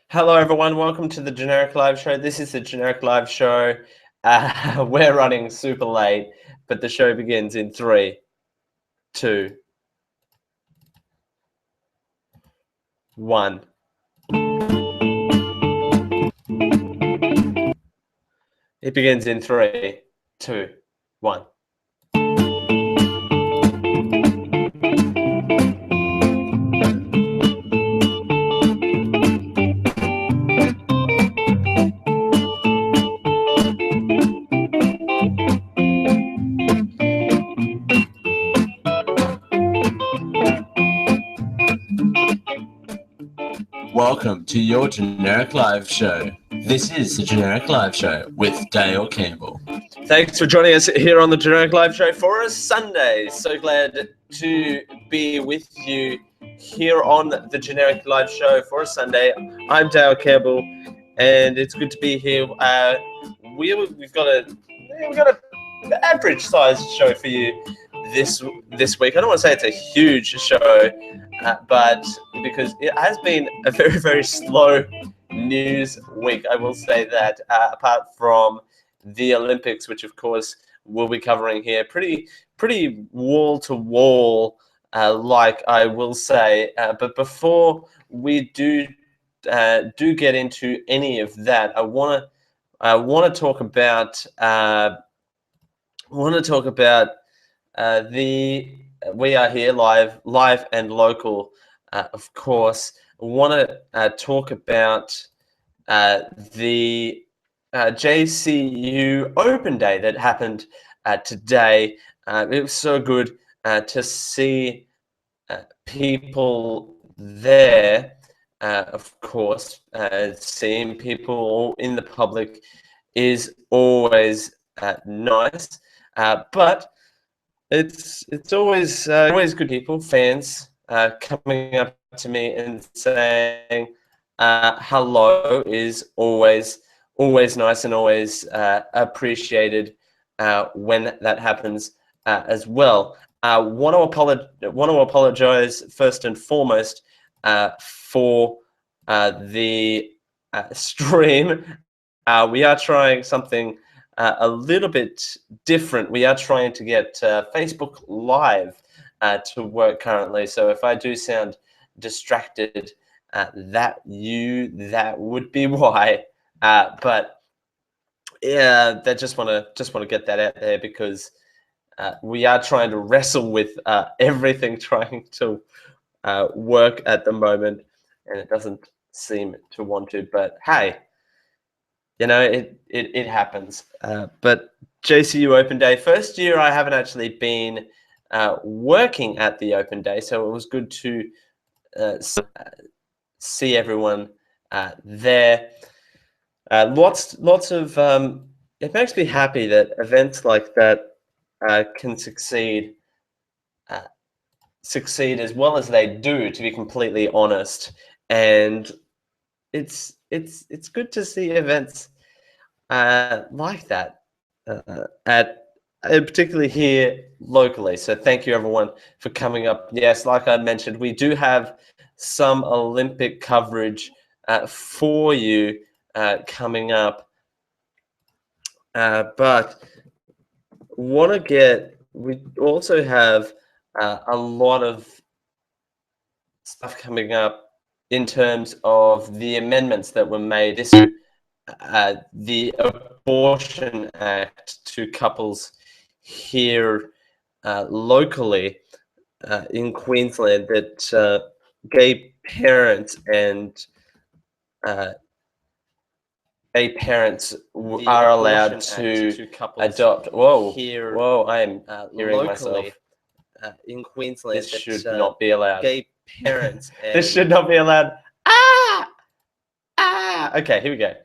Hello, everyone. Welcome to the Generic Live Show. This is the Generic Live Show. We're running super late, but the show begins in 3, 2, 1. It begins in 3, 2, 1. Welcome to your Generic Live Show. This is the Generic Live Show with Dale Campbell. Thanks for joining us here on the Generic Live Show for a Sunday. So glad to be with you here on the Generic Live Show for a Sunday. I'm Dale Campbell, and it's good to be here. We've got an average sized show for you this week. I don't want to say it's a huge show, but because it has been a very, very slow news week, I will say that, apart from the Olympics, which of course we'll be covering here, pretty wall to wall, like I will say. But before we do get into any of that, I want to talk about we are here live and local, of course. I want to talk about the JCU Open Day that happened today. It was so good to see people there. Of course, seeing people in the public is always nice, but it's always good people, fans, coming up to me and saying hello is always nice and always appreciated when that happens as well. Want to apologize first and foremost for the stream. We are trying something a little bit different. We are trying to get Facebook Live to work currently. So if I do sound distracted, that would be why. But yeah, I just want to get that out there, because we are trying to wrestle with everything trying to work at the moment, and it doesn't seem to want to. But hey, it happens. But JCU Open Day, first year I haven't actually been working at the Open Day, so it was good to see everyone there. Lots of it makes me happy that events like that can succeed as well as they do, to be completely honest. And it's good to see events like that particularly here locally. So thank you everyone for coming up. Yes, like I mentioned, we do have some Olympic coverage for you coming up, but we also have a lot of stuff coming up in terms of the amendments that were made this the Abortion Act to couples here locally in Queensland, that gay parents and gay parents are allowed to adopt. Whoa! I am hearing myself. In Queensland, This should not be allowed. Gay parents. This should not be allowed. Okay, here we go.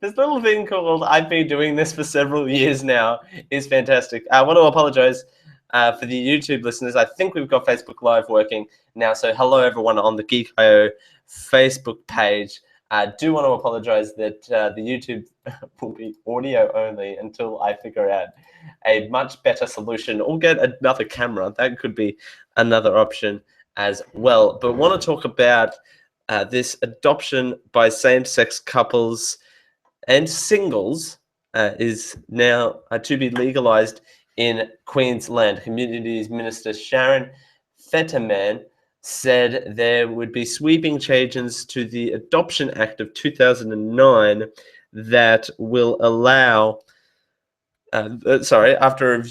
This little thing called "I've been doing this for several years now" is fantastic. I want to apologize for the YouTube listeners. I think we've got Facebook Live working now. So hello everyone on the Geek.io Facebook page. I do want to apologize that the YouTube will be audio only until I figure out a much better solution, or get another camera. That could be another option as well. But want to talk about this adoption by same-sex couples and singles is now to be legalized in Queensland. Communities Minister Sharon Fetterman said there would be sweeping changes to the Adoption Act of 2009 that will allow, after a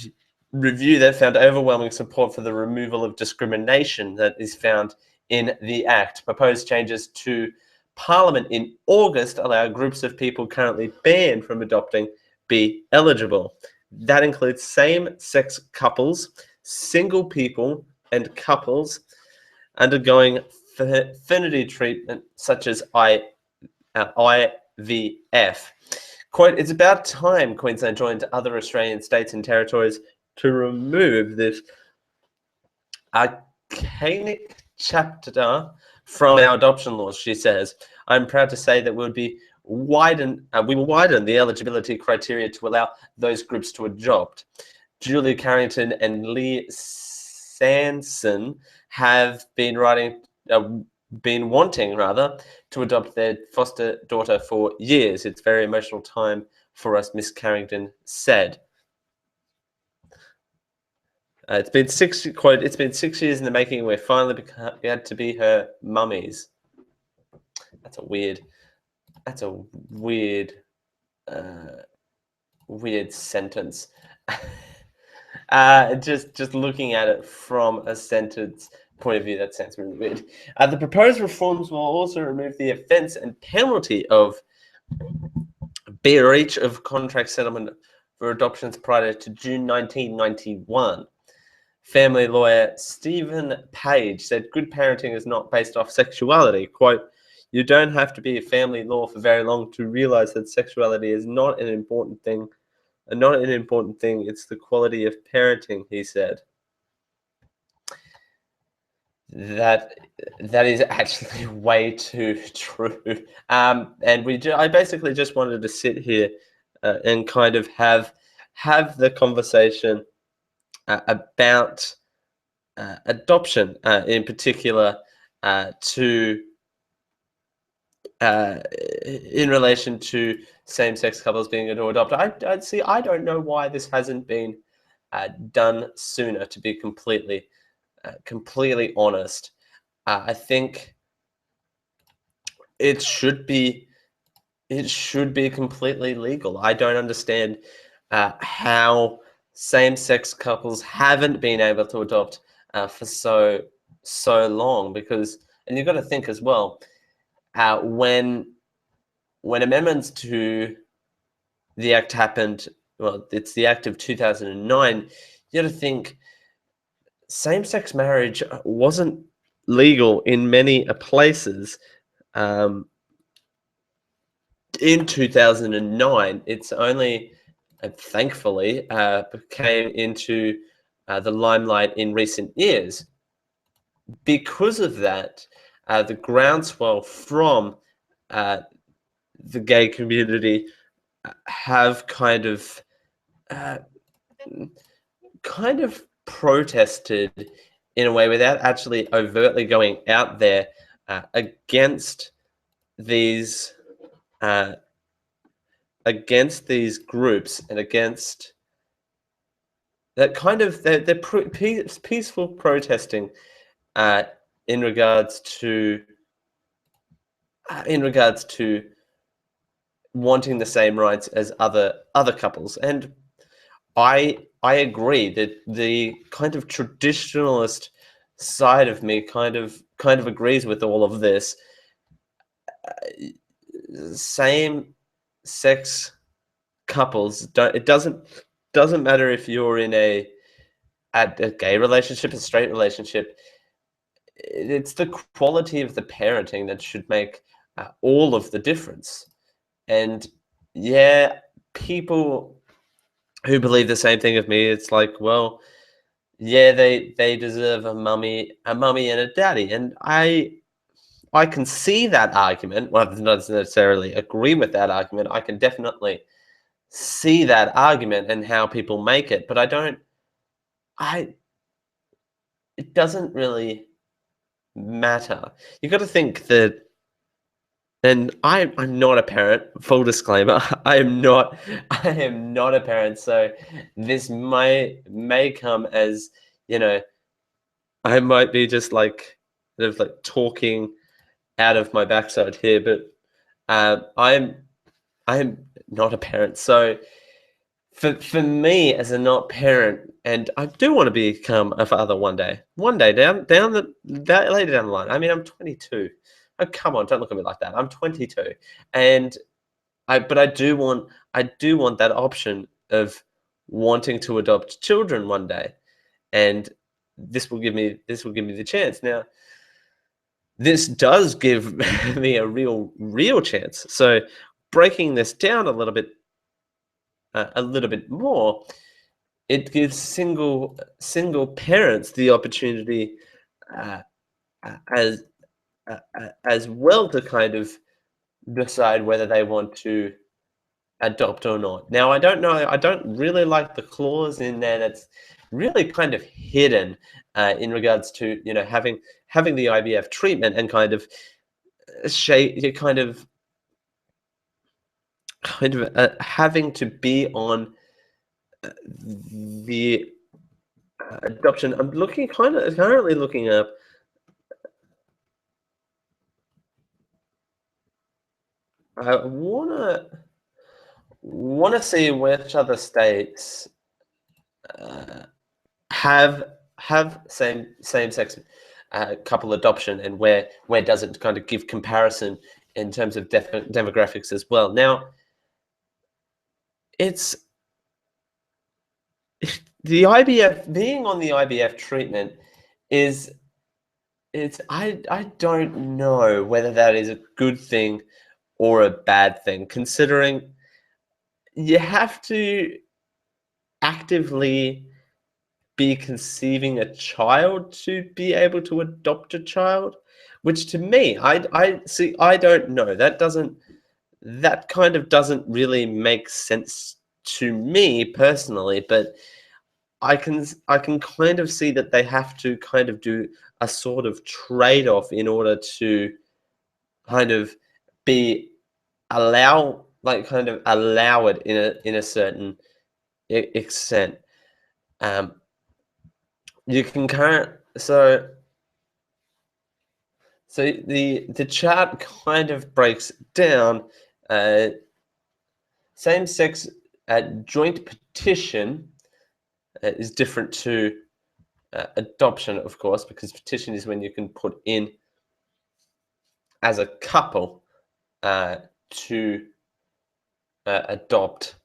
review that found overwhelming support for the removal of discrimination that is found in the Act. Proposed changes to Parliament in August allow groups of people currently banned from adopting be eligible. That includes same-sex couples, single people, and couples undergoing fertility treatment such as IVF. Quote, it's about time Queensland joined other Australian states and territories to remove this archaic chapter from our adoption laws, she says. I'm proud to say that we will widen the eligibility criteria to allow those groups to adopt. Julia Carrington and Lee Sanson have been wanting to adopt their foster daughter for years. It's a very emotional time for us, Miss Carrington said. It's been 6 years in the making. We're finally had to be her mummies. That's a weird sentence. Just looking at it from a sentence point of view, that sounds really weird. The proposed reforms will also remove the offence and penalty of breach of contract settlement for adoptions prior to June 1991. Family lawyer Stephen Page said good parenting is not based off sexuality. Quote, you don't have to be a family law for very long to realize that sexuality is not an important thing. It's the quality of parenting, he said. That is actually way too true. And I basically just wanted to sit here and kind of have the conversation about adoption, in particular, in relation to same-sex couples being able to adopt. I don't know why this hasn't been done sooner, to be completely honest. I think it should be completely legal. I don't understand how same-sex couples haven't been able to adopt for so long, because, and you've got to think as well, when amendments to the Act happened, well, it's the Act of 2009, you got to think same-sex marriage wasn't legal in many places in 2009. It's only, thankfully, came into the limelight in recent years. Because of that, the groundswell from the gay community have kind of protested in a way without actually overtly going out there against these groups and against that kind of they're peaceful protesting in regards to wanting the same rights as other couples. And I agree that the kind of traditionalist side of me kind of agrees with all of this. Same-sex couples it doesn't matter if you're in a gay relationship, a straight relationship. It's the quality of the parenting that should make all of the difference. And yeah, people who believe the same thing of me, it's like, well, yeah, they deserve a mummy and a daddy. And I can see that argument. Well, not necessarily agree with that argument. I can definitely see that argument and how people make it, but it doesn't really matter. You got to think that, and I'm not a parent. Full disclaimer: I am not a parent. So this may come as, you know, I might be just like sort of like talking out of my backside here, but I'm not a parent. So for me as a not parent, and I do want to become a father one day. One day later down the line. I mean, I'm 22. Oh, come on, don't look at me like that. I'm 22, and but I do want that option of wanting to adopt children one day, and this will give me the chance. Now, this does give me a real chance. So breaking this down a little bit more, it gives single parents the opportunity uh, as as well to kind of decide whether they want to adopt or not. Now, I don't know. I don't really like the clause in there that's really kind of hidden in regards to, you know, having the IVF treatment and kind of having to be on the adoption. I'm currently looking up. I wanna see which other states have same sex couple adoption, and where does it kind of give comparison in terms of demographics as well. Now, it's the IVF, being on the IVF treatment is, I don't know whether that is a good thing or a bad thing, considering you have to actively be conceiving a child to be able to adopt a child, which to me, I see, I don't know. That kind of doesn't really make sense to me personally, but I can kind of see that they have to kind of do a sort of trade-off in order to kind of be allow it in a certain extent. You can so the chart kind of breaks down same-sex joint petition is different to adoption, of course, because petition is when you can put in as a couple to adopt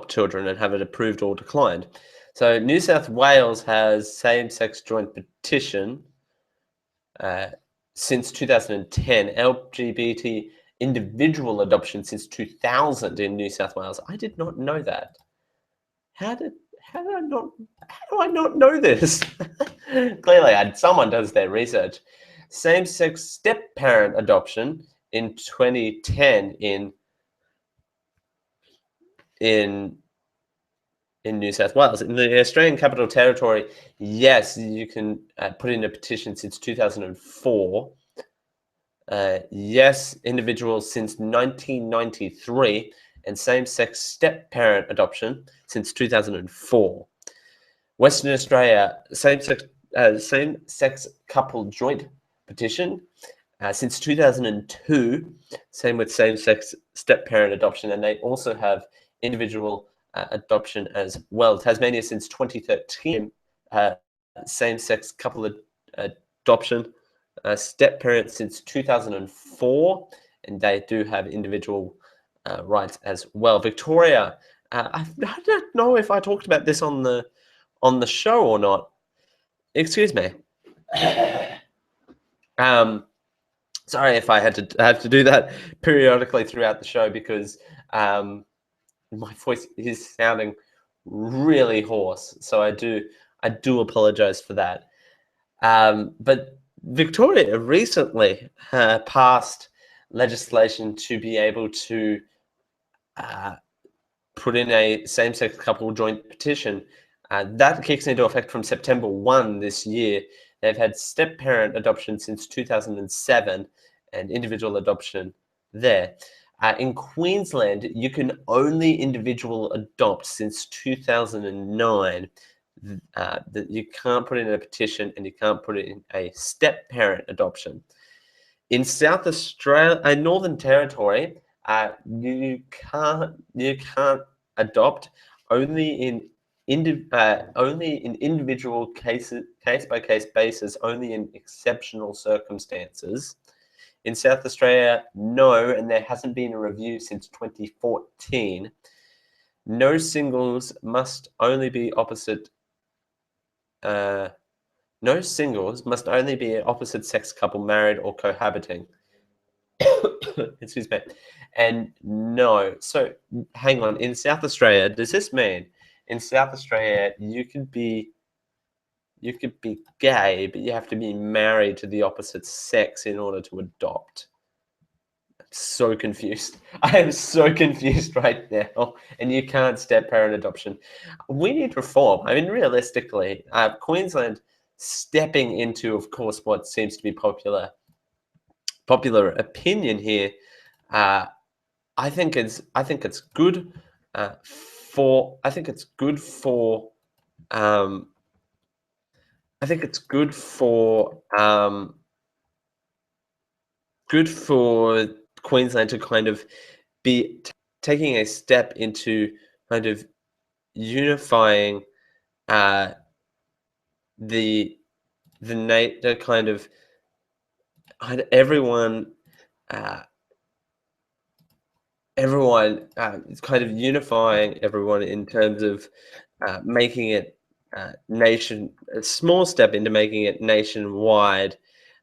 children and have it approved or declined. So New South Wales has same-sex joint petition since 2010, LGBT individual adoption since 2000 in New South Wales. I did not know that. How do I not know this? Clearly, someone does their research. Same-sex step-parent adoption in 2010 in New South Wales. In the Australian Capital Territory, yes, you can put in a petition since 2004. Yes, individuals since 1993, and same-sex step-parent adoption since 2004. Western Australia, same-sex couple joint petition since 2002. Same with same-sex step-parent adoption, and they also have individual adoption as well. Tasmania since 2013, same-sex couple adoption, step-parent since 2004, and they do have individual rights as well. Victoria, I don't know if I talked about this on the show or not. Excuse me. Sorry if I have to do that periodically throughout the show, because my voice is sounding really hoarse. So I do apologize for that. But Victoria recently passed legislation to be able to put in a same-sex couple joint petition. That kicks into effect from September 1 this year. They've had step-parent adoption since 2007 and individual adoption there. In Queensland, you can only individual adopt since 2009. That you can't put in a petition and you can't put it in a step-parent adoption. In South Australia and Northern Territory, you can't adopt only in individual cases, case-by-case basis, only in exceptional circumstances. In South Australia, no, and there hasn't been a review since 2014. No singles must only be opposite. No singles must only be an opposite sex couple married or cohabiting. Excuse me. And no, so hang on. In South Australia, does this mean in South Australia you could be gay, but you have to be married to the opposite sex in order to adopt? I'm so confused. I am so confused right now. And you can't step-parent adoption. We need reform. I mean, realistically, Queensland stepping into, of course, what seems to be popular opinion here. I think it's good for Queensland to kind of be taking a step into kind of unifying the kind of everyone it's kind of unifying everyone in terms of making it a small step into making it nationwide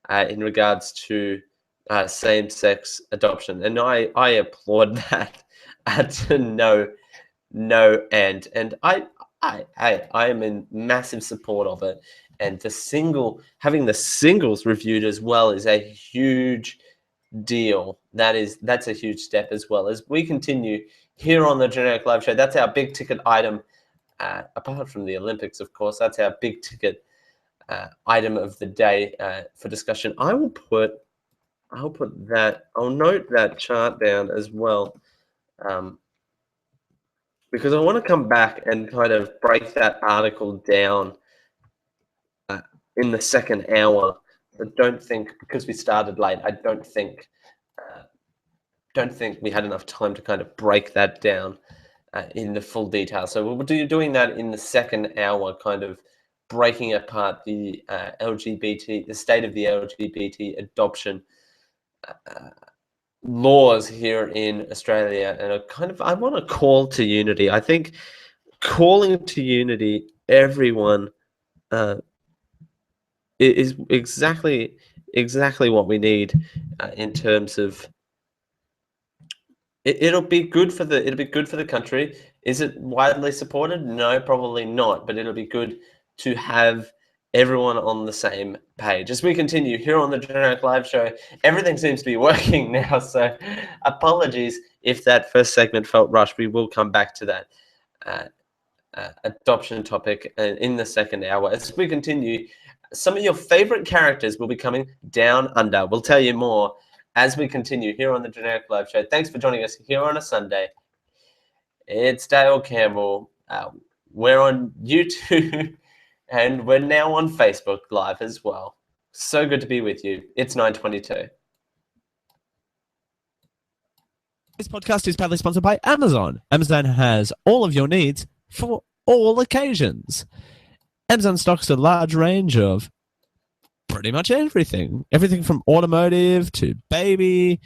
in regards to same-sex adoption, and I applaud that to no end, and I am in massive support of it. And having the singles reviewed as well is a huge deal. That's a huge step as well. As we continue here on the Generic Live Show, that's our big ticket item. Apart from the Olympics, of course, that's our big ticket item of the day for discussion. I'll note that chart down as well, because I want to come back and kind of break that article down in the second hour. I don't think, because we started late, I don't think we had enough time to kind of break that down in the full detail. So we'll be doing that in the second hour, kind of breaking apart the the state of the LGBT adoption laws here in Australia. And I want to call to unity. I think calling to unity, everyone, is exactly what we need in terms of it'll be good for the country. Is it widely supported? No, probably not, but it'll be good to have everyone on the same page. As we continue here on the Generic Live Show, everything seems to be working now, so apologies if that first segment felt rushed. We will come back to that adoption topic in the second hour. As we continue, some of your favorite characters will be coming down under. We'll tell you more as we continue here on the Generic Live Show. Thanks for joining us here on a Sunday. It's Dale Campbell. We're on YouTube and we're now on Facebook Live as well. So good to be with you. It's 9:22. This podcast is proudly sponsored by Amazon. Amazon has all of your needs for all occasions. Amazon stocks a large range of pretty much everything. Everything from automotive to baby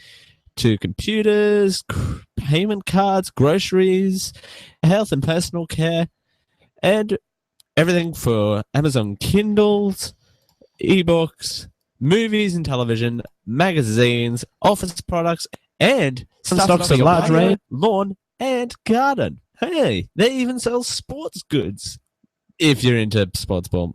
to computers, payment cards, groceries, health and personal care, and everything for Amazon Kindles, ebooks, movies and television, magazines, office products, and some stocks a large range lawn and garden. Hey, they even sell sports goods. If you're into sports ball.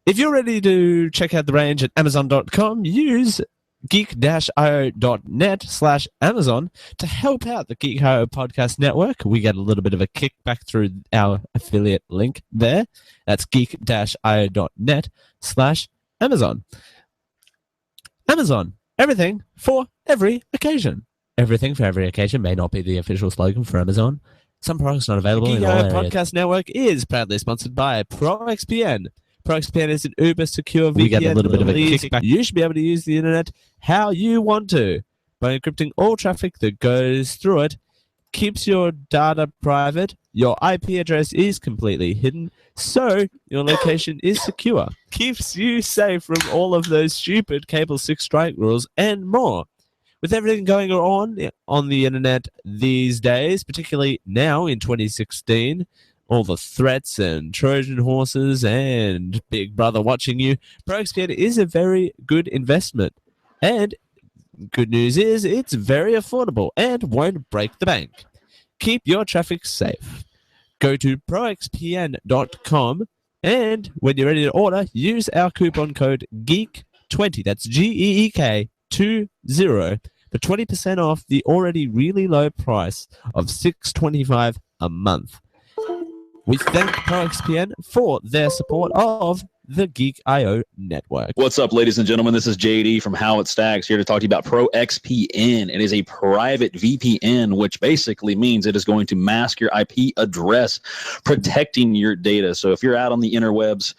If you're ready to check out the range at Amazon.com, use geek-io.net/Amazon to help out the Geek.io podcast network. We get a little bit of a kickback through our affiliate link there. That's geek-io.net/Amazon. Amazon, everything for every occasion. Everything for every occasion may not be the official slogan for Amazon. Some products not available in all areas. The Podcast Network is proudly sponsored by ProXPN. ProXPN is an uber secure VPN. We get a little bit of a kickback. You should be able to use the internet how you want to by encrypting all traffic that goes through it. Keeps your data private. Your IP address is completely hidden, so your location is secure. Keeps you safe from all of those stupid Cable 6 strike rules and more. With everything going on the internet these days, particularly now in 2016, all the threats and Trojan horses and Big Brother watching you, ProXPN is a very good investment. And good news is it's very affordable and won't break the bank. Keep your traffic safe. Go to proxpn.com and when you're ready to order, use our coupon code GEEK20. That's GEEK20 for 20% off the already really low price of $6.25 a month. We thank ProXPN for their support of the Geek.io network. What's up, ladies and gentlemen? This is JD from How It Stacks here to talk to you about ProXPN. It is a private VPN, which basically means it is going to mask your IP address, protecting your data. So if you're out on the interwebs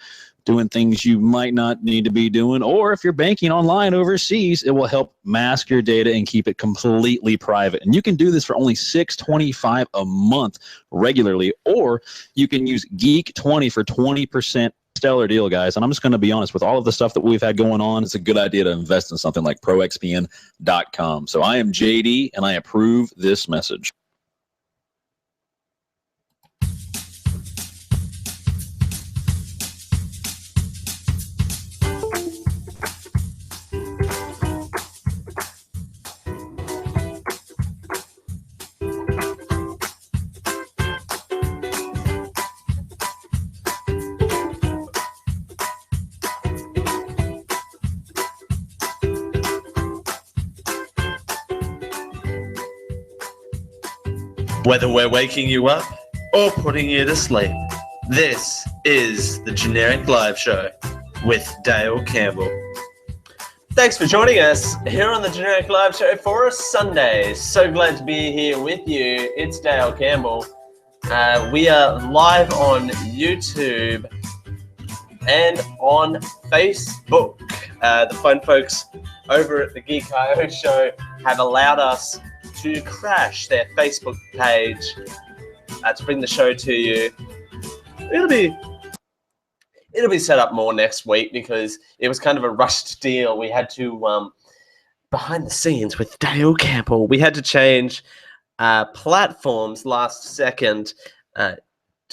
doing things you might not need to be doing, or if you're banking online overseas, it will help mask your data and keep it completely private. And you can do this for only $6.25 a month regularly, or you can use Geek20 for 20%. Stellar deal, guys. And I'm just going to be honest, with all of the stuff that we've had going on, it's a good idea to invest in something like proxpn.com. So I am JD and I approve this message. Whether we're waking you up or putting you to sleep, this is the Generic Live Show with Dale Campbell. Thanks for joining us here on the Generic Live Show for a Sunday. So glad to be here with you. It's Dale Campbell. We are live on YouTube and on Facebook. The fine folks over at the Geek.io show have allowed us to crash their Facebook page to bring the show to you. It'll be set up more next week because it was kind of a rushed deal. We had to behind the scenes with Dale Campbell, we had to change platforms last second to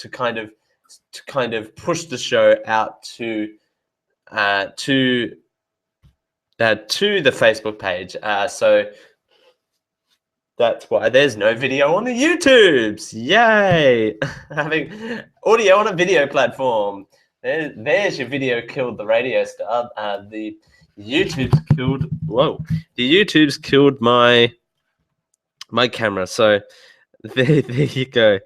kind of push the show out to the Facebook page. So that's why there's no video on the YouTubes. Yay! Having audio on a video platform. There's your video killed the radio star. The YouTube's killed my camera. So there you go.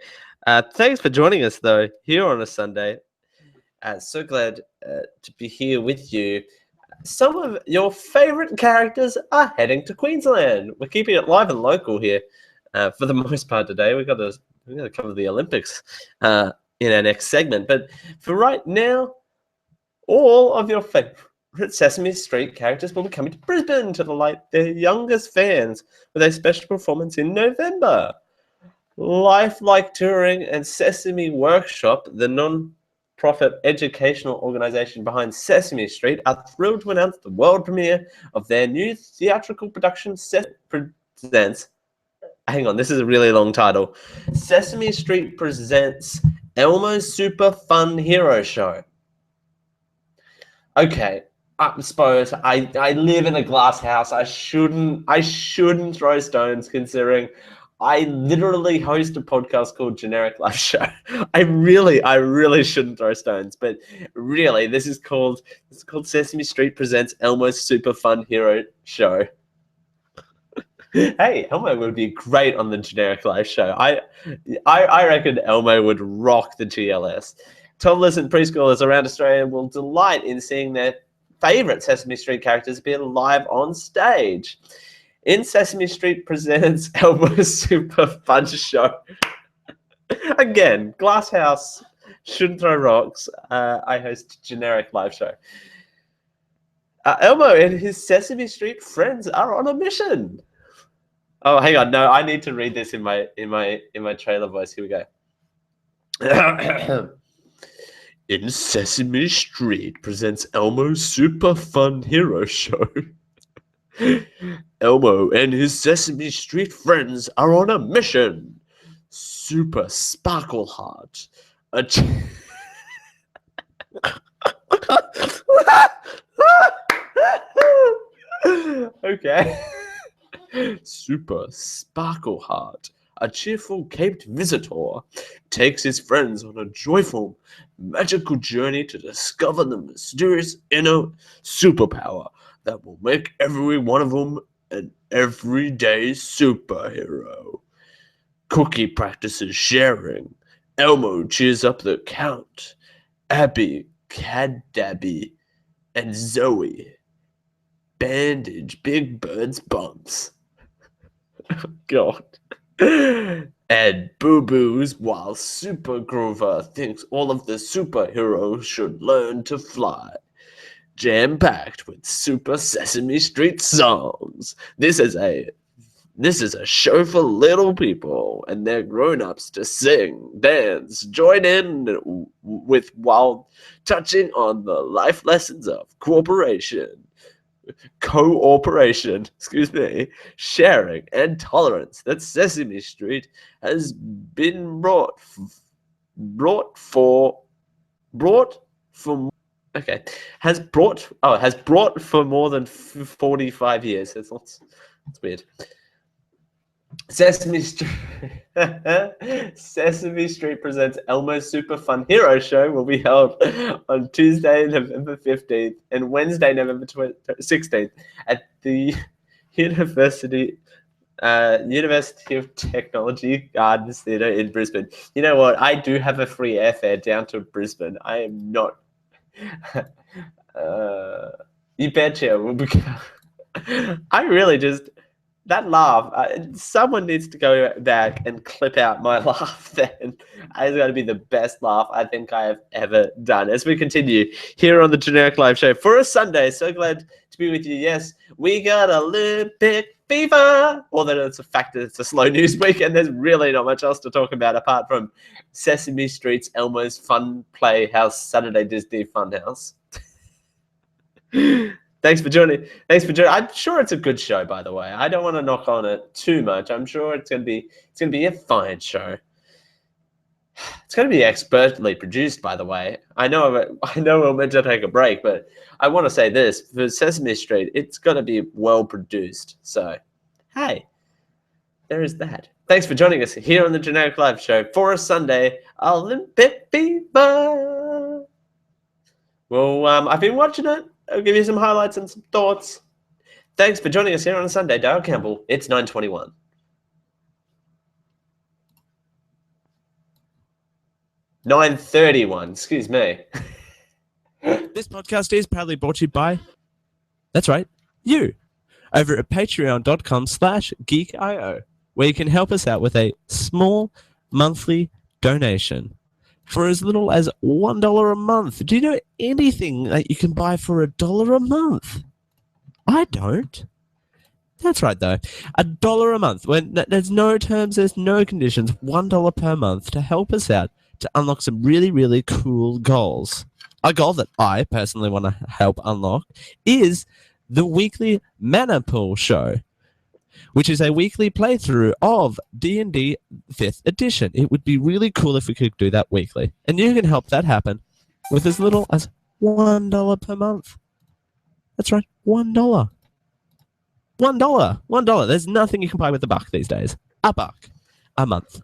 Thanks for joining us though here on a Sunday. So glad to be here with you. Some of your favorite characters are heading to Queensland. We're keeping it live and local here for the most part today. We've got to cover the Olympics in our next segment. But for right now, all of your favorite Sesame Street characters will be coming to Brisbane to delight their youngest fans with a special performance in November. Lifelike Touring and Sesame Workshop, the non-profit educational organization behind Sesame Street, are thrilled to announce the world premiere of their new theatrical production presents. Hang on, this is a really long title. Sesame Street presents Elmo's Super Fun Hero Show. Okay, I suppose I live in a glass house. I shouldn't throw stones considering I literally host a podcast called Generic Life Show. I really shouldn't throw stones, but really, this is called Sesame Street Presents Elmo's Super Fun Hero Show. Hey, Elmo would be great on the Generic Life Show. I reckon Elmo would rock the GLS. Toddlers and preschoolers around Australia will delight in seeing their favorite Sesame Street characters appear live on stage. In Sesame Street Presents Elmo's Super Fun Show. Again, Glasshouse shouldn't throw rocks. I host Generic Live Show. Elmo and his Sesame Street friends are on a mission. Oh, hang on. No, I need to read this in my trailer voice. Here we go. In Sesame Street Presents Elmo's Super Fun Hero Show. Elmo and his Sesame Street friends are on a mission. Super Sparkle Heart. Okay. Super Sparkle Heart, a cheerful caped visitor, takes his friends on a joyful, magical journey to discover the mysterious inner superpower that will make every one of them an everyday superhero. Cookie practices sharing. Elmo cheers up the Count, Abby, Cadabby, and Zoe bandage Big Bird's bumps. God. And Boo Boo's while Super Grover thinks all of the superheroes should learn to fly. Jam-packed with Super Sesame Street songs. This is a show for little people and their grown-ups to sing, dance, join in with while touching on the life lessons of cooperation, sharing, and tolerance that Sesame Street has been brought for more than 45 years. That's weird. Sesame Street Presents Elmo's Super Fun Hero Show will be held on Tuesday, November 15th and Wednesday, November 16th at the University of Technology Gardens Theatre in Brisbane. You know what? I do have a free airfare down to Brisbane. I am not... you betcha. We'll be... I really just... That laugh, someone needs to go back and clip out my laugh then. It's going to be the best laugh I think I have ever done. As we continue here on the Generic Live Show for a Sunday, so glad to be with you. Yes, we got Olympic fever. Although it's a fact that it's a slow news week and there's really not much else to talk about apart from Sesame Street's Elmo's Fun Playhouse, Saturday Disney Funhouse. Thanks for joining. I'm sure it's a good show, by the way. I don't want to knock on it too much. I'm sure it's gonna be a fine show. It's gonna be expertly produced, by the way. I know we're meant to take a break, but I want to say this for Sesame Street, it's gonna be well produced. So, hey, there is that. Thanks for joining us here on the Generic Live Show for a Sunday. Olympic fever. Well, I've been watching it. I'll give you some highlights and some thoughts. Thanks for joining us here on a Sunday. Dale Campbell, it's 9:21. 9:31, excuse me. This podcast is proudly brought to you by, that's right, you, over at patreon.com/geekio, where you can help us out with a small monthly donation for as little as $1 a month. Do you know anything that you can buy for $1 a month? I don't. That's right, though. $1 a month. When there's no terms, there's no conditions. $1 per month to help us out to unlock some really, really cool goals. A goal that I personally want to help unlock is the weekly Mana Pool Show, which is a weekly playthrough of D&D 5th edition. It would be really cool if we could do that weekly. And you can help that happen with as little as $1 per month. That's right, $1. $1. There's nothing you can buy with $1 these days. $1 a month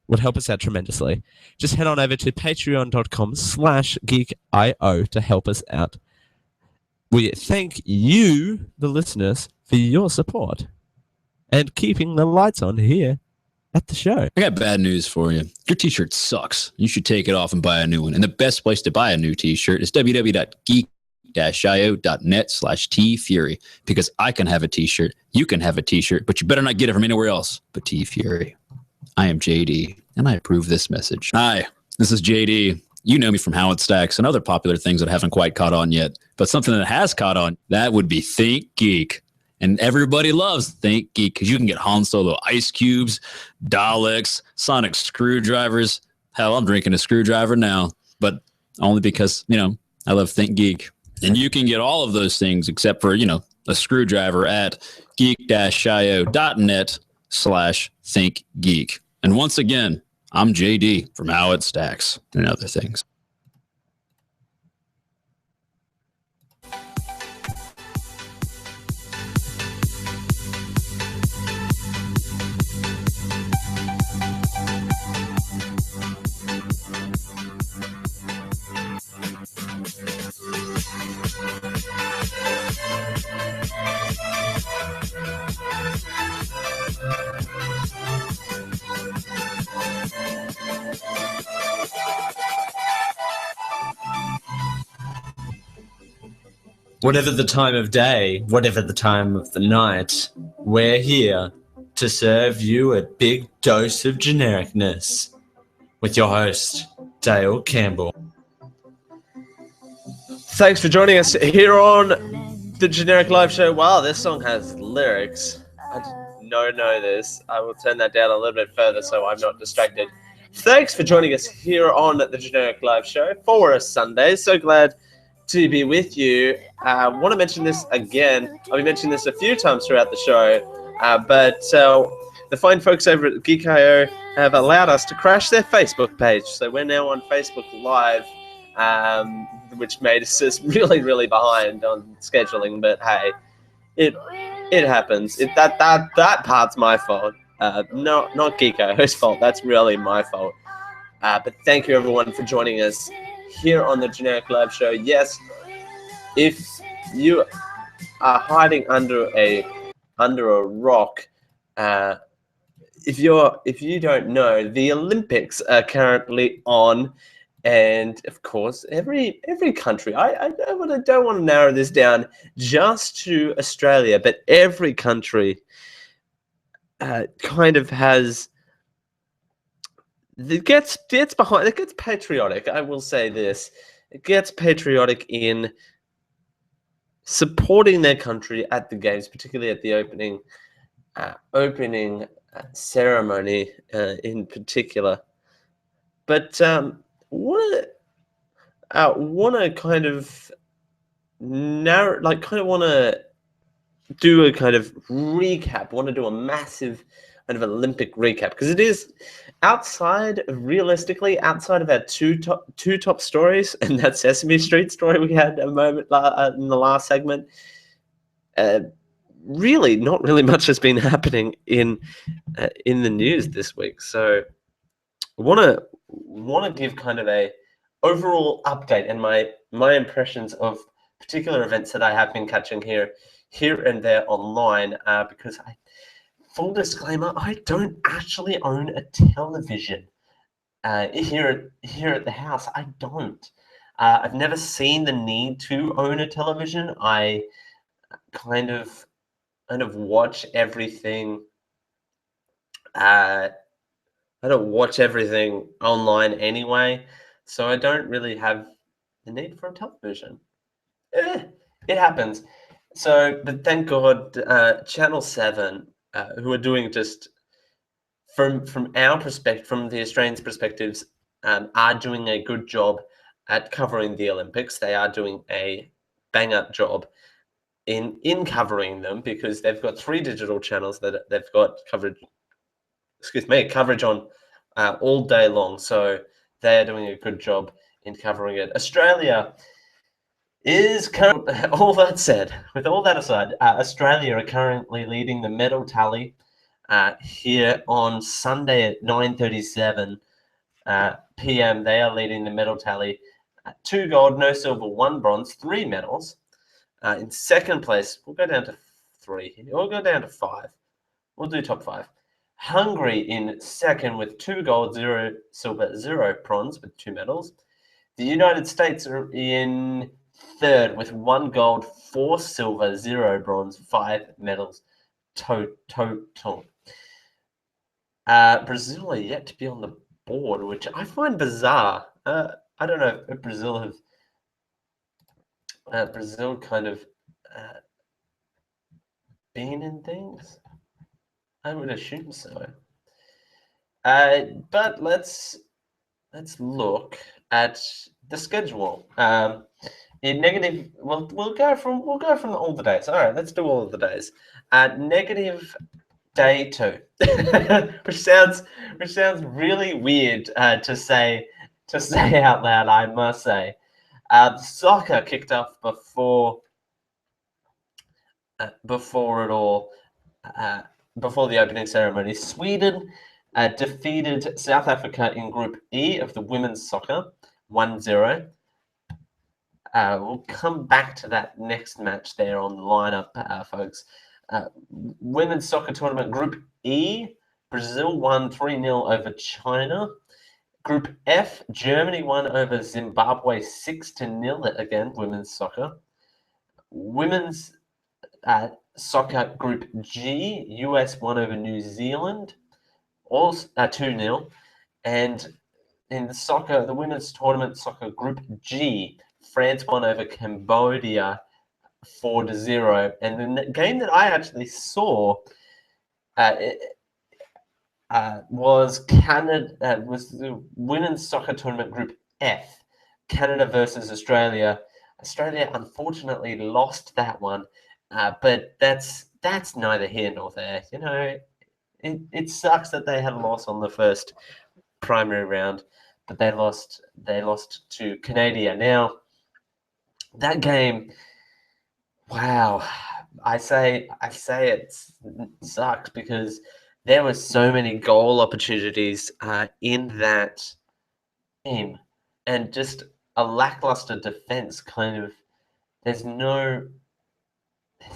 would help us out tremendously. Just head on over to patreon.com/geekio to help us out. We thank you, the listeners, for your support and keeping the lights on here at the show. I got bad news for you. Your t-shirt sucks. You should take it off and buy a new one. And the best place to buy a new t-shirt is www.geek-io.net/tfury, because I can have a t-shirt, you can have a t-shirt, but you better not get it from anywhere else but T-Fury. I am JD, and I approve this message. Hi, this is JD. You know me from How It Stacks and other popular things that haven't quite caught on yet. But something that has caught on, that would be Think Geek. And everybody loves Think Geek because you can get Han Solo ice cubes, Daleks, sonic screwdrivers. Hell, I'm drinking a screwdriver now, but only because, I love Think Geek. And you can get all of those things except for, a screwdriver at geek-io.net/thinkgeek. And once again, I'm JD from How It Stacks and other things. Whatever the time of day, whatever the time of the night, we're here to serve you a big dose of genericness with your host, Dale Campbell. Thanks for joining us here on the Generic Live Show. Wow, this song has lyrics. I did not know this. I will turn that down a little bit further so I'm not distracted. Thanks for joining us here on the Generic Live Show for a Sunday. So glad to be with you. I want to mention this again. I'll be mentioning this a few times throughout the show, but the fine folks over at Geek.io have allowed us to crash their Facebook page. So we're now on Facebook Live, which made us just really, really behind on scheduling. But hey, it happens. That part's my fault. Not Geek.io's fault. That's really my fault. But thank you everyone for joining us here on the Generic Live Show. Yes, if you are hiding under a rock, if you don't know, the Olympics are currently on, and of course, every country. I don't want to narrow this down just to Australia, but every country kind of has. It gets behind. It gets patriotic. I will say this: it gets patriotic in supporting their country at the games, particularly at the opening ceremony in particular. But want to kind of narrow, want to do a kind of recap. Want to do a massive kind of Olympic recap, because it is realistically outside of our two top stories, and that Sesame Street story we had a moment in the last segment. Really, not really much has been happening in the news this week. So, want to give kind of a overall update and my impressions of particular events that I have been catching here and there online, because full disclaimer, I don't actually own a television here at the house. I don't. I've never seen the need to own a television. I kind of watch everything. I don't watch everything online anyway, so I don't really have the need for a television. It happens. So, but thank God, Channel 7, who are doing just from our perspective, from the Australians' perspectives, are doing a good job at covering the Olympics. They are doing a bang-up job in covering them, because they've got 3 digital channels that they've got coverage on all day long. So they are doing a good job in covering it. Australia is currently, all that said, with all that aside, Australia are currently leading the medal tally here on Sunday at 9:37 p.m. They are leading the medal tally. 2 gold, no silver, 1 bronze, 3 medals. In second place, we'll go down to 3. We'll go down to 5. We'll do top 5. Hungary in second with 2 gold, 0 silver, 0 bronze with 2 medals. The United States are in third with 1 gold, 4 silver, 0 bronze, 5 medals total. Brazil are yet to be on the board, which I find bizarre. I don't know if Brazil kind of been in things. I would assume so. But let's look at the schedule. In negative, we'll go from all the days. All right, let's do all of the days. Negative day 2, which sounds really weird to say out loud. I must say, soccer kicked off before it all. Before the opening ceremony, Sweden defeated South Africa in Group E of the women's soccer 1-0. We'll come back to that next match there on the lineup, folks. Women's soccer tournament Group E, Brazil won 3-0 over China. Group F, Germany won over Zimbabwe 6-0. Again, women's soccer. Women's soccer Group G, US won over New Zealand, also 2-0. And in the women's tournament soccer Group G, France won over Cambodia 4-0. And the game that I actually saw was Canada. Was the women's soccer tournament Group F, Canada versus Australia. Australia unfortunately lost that one, but that's neither here nor there. You know, it sucks that they had a loss on the first primary round, but they lost to Canada. Now, that game, wow, I say it sucks because there were so many goal opportunities in that game, and just a lackluster defense. Kind of, there's no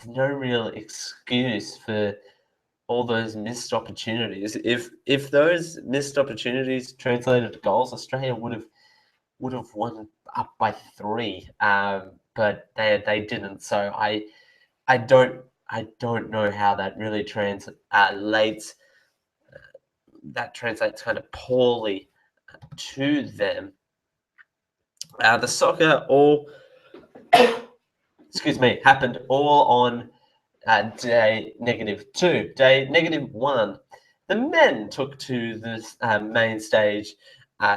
real excuse for all those missed opportunities. If those missed opportunities translated to goals, Australia would have won up by 3. But they didn't. So I don't know how that really translates. That translates kind of poorly to them. The soccer happened all on day -2. Day -1, the men took to the main stage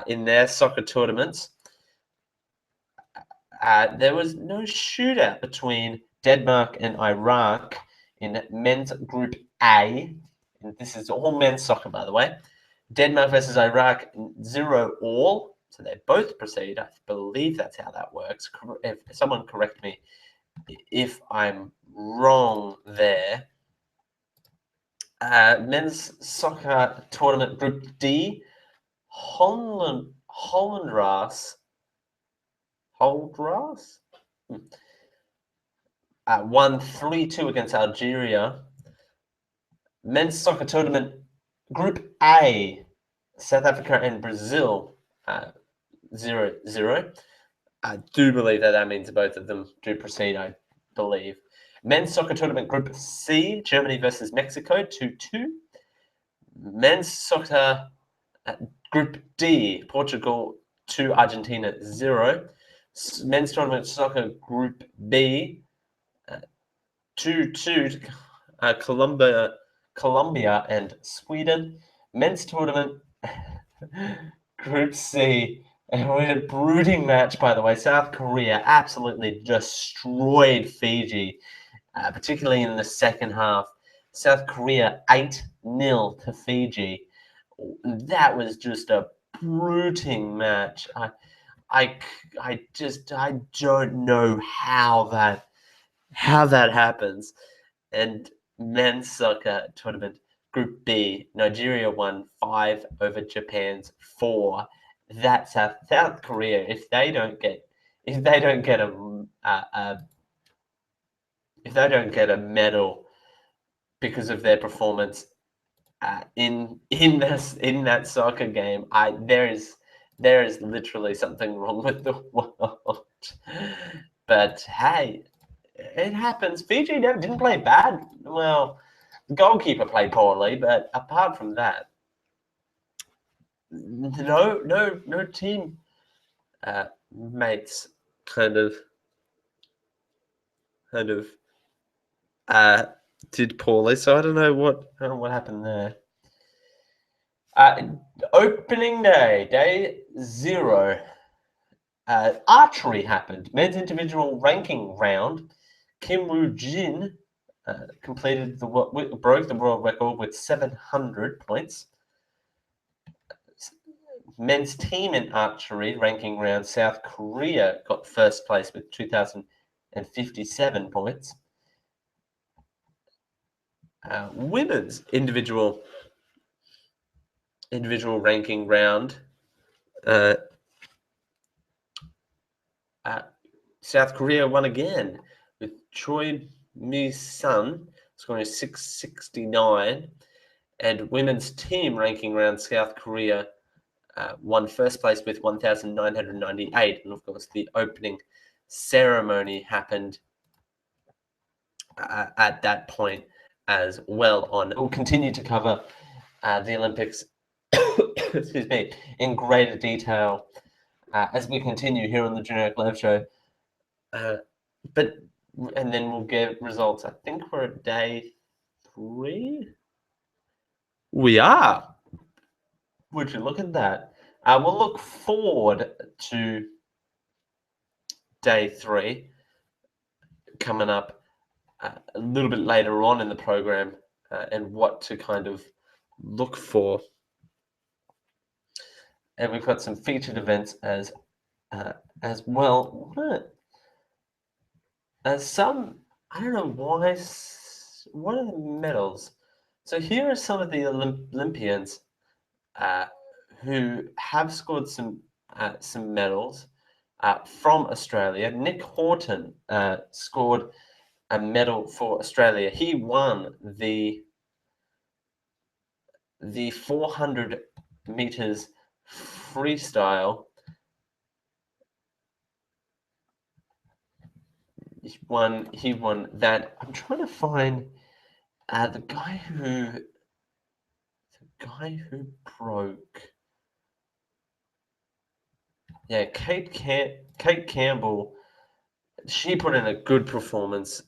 in their soccer tournaments. There was no shootout between Denmark and Iraq in men's Group A. And this is all men's soccer, by the way. Denmark versus Iraq, 0-0. So they both proceed. I believe that's how that works. If someone correct me if I'm wrong there. Men's soccer tournament Group D, Holdras won 3-2 against Algeria. Men's soccer tournament Group A, South Africa and Brazil 0-0. I do believe that means both of them do proceed, I believe. Men's soccer tournament Group C, Germany versus Mexico 2-2. Men's soccer Group D, Portugal 2, Argentina 0. Men's tournament soccer Group B, 2-2, Colombia and Sweden. Men's tournament Group C, and a brooding match, by the way. South Korea absolutely destroyed Fiji, particularly in the second half. South Korea 8-0 to Fiji. That was just a brooding match. I don't know how that happens. And men's soccer tournament Group B, Nigeria won 5 over Japan's 4. That's South Korea. If they don't get a medal because of their performance in that soccer game, there is literally something wrong with the world. But hey, it happens. Fiji didn't play bad. Well, the goalkeeper played poorly, but apart from that, no team mates kind of did poorly. So I don't know what happened there. Opening day 0. Archery happened. Men's individual ranking round. Kim Woo Jin broke the world record with 700 points. Men's team in archery ranking round, South Korea got first place with 2,057 points. Women's individual ranking round, South Korea won again with Choi Mi-sun scoring 669, and women's team ranking round, South Korea won first place with 1,998, and of course the opening ceremony happened at that point as well. We'll continue to cover the Olympics excuse me, in greater detail as we continue here on the Generic Live Show. And then we'll get results. I think we're at day 3. We are. Would you look at that? We'll look forward to day 3 coming up a little bit later on in the program, and what to kind of look for. And we've got some featured events as well. Some, I don't know why. What are the medals? So here are some of the Olympians who have scored some medals from Australia. Nick Horton scored a medal for Australia. He won the 400 meters freestyle. He won that. I'm trying to find the guy who broke. Yeah, Kate Campbell. She put in a good performance.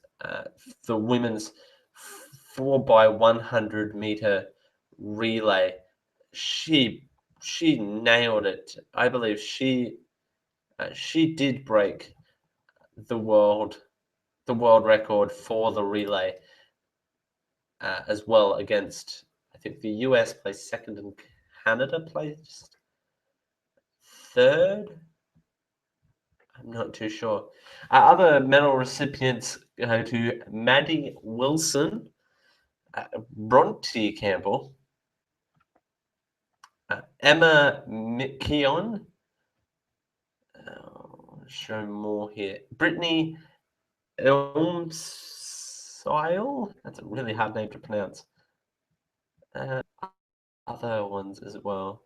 The women's 4x100 meter relay. She nailed it. I believe she did break the world record for the relay as well, against, I think the US placed second and Canada placed third. I'm not too sure. Other medal recipients go to Maddie Wilson, Bronte Campbell, Emma McKeon. Show more here. Brittany Elmsile. That's a really hard name to pronounce. Other ones as well.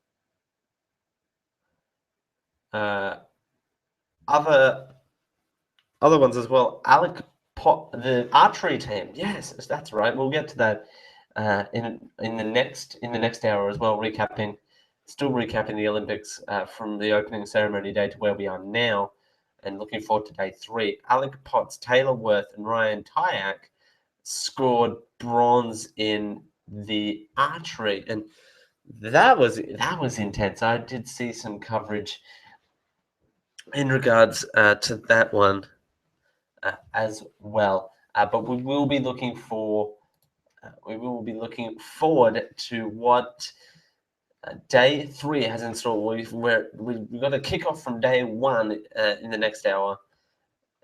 Other ones as well. Alec Pot, the archery team. Yes, that's right. We'll get to that in the next hour as well. Still recapping the Olympics from the opening ceremony day to where we are now, and looking forward to day 3. Alec Potts, Taylor Worth, and Ryan Tyak scored bronze in the archery, and that was intense. I did see some coverage in regards to that one as well, but we will be looking forward to what day 3 has in store. We've got to kick off from day 1 in the next hour,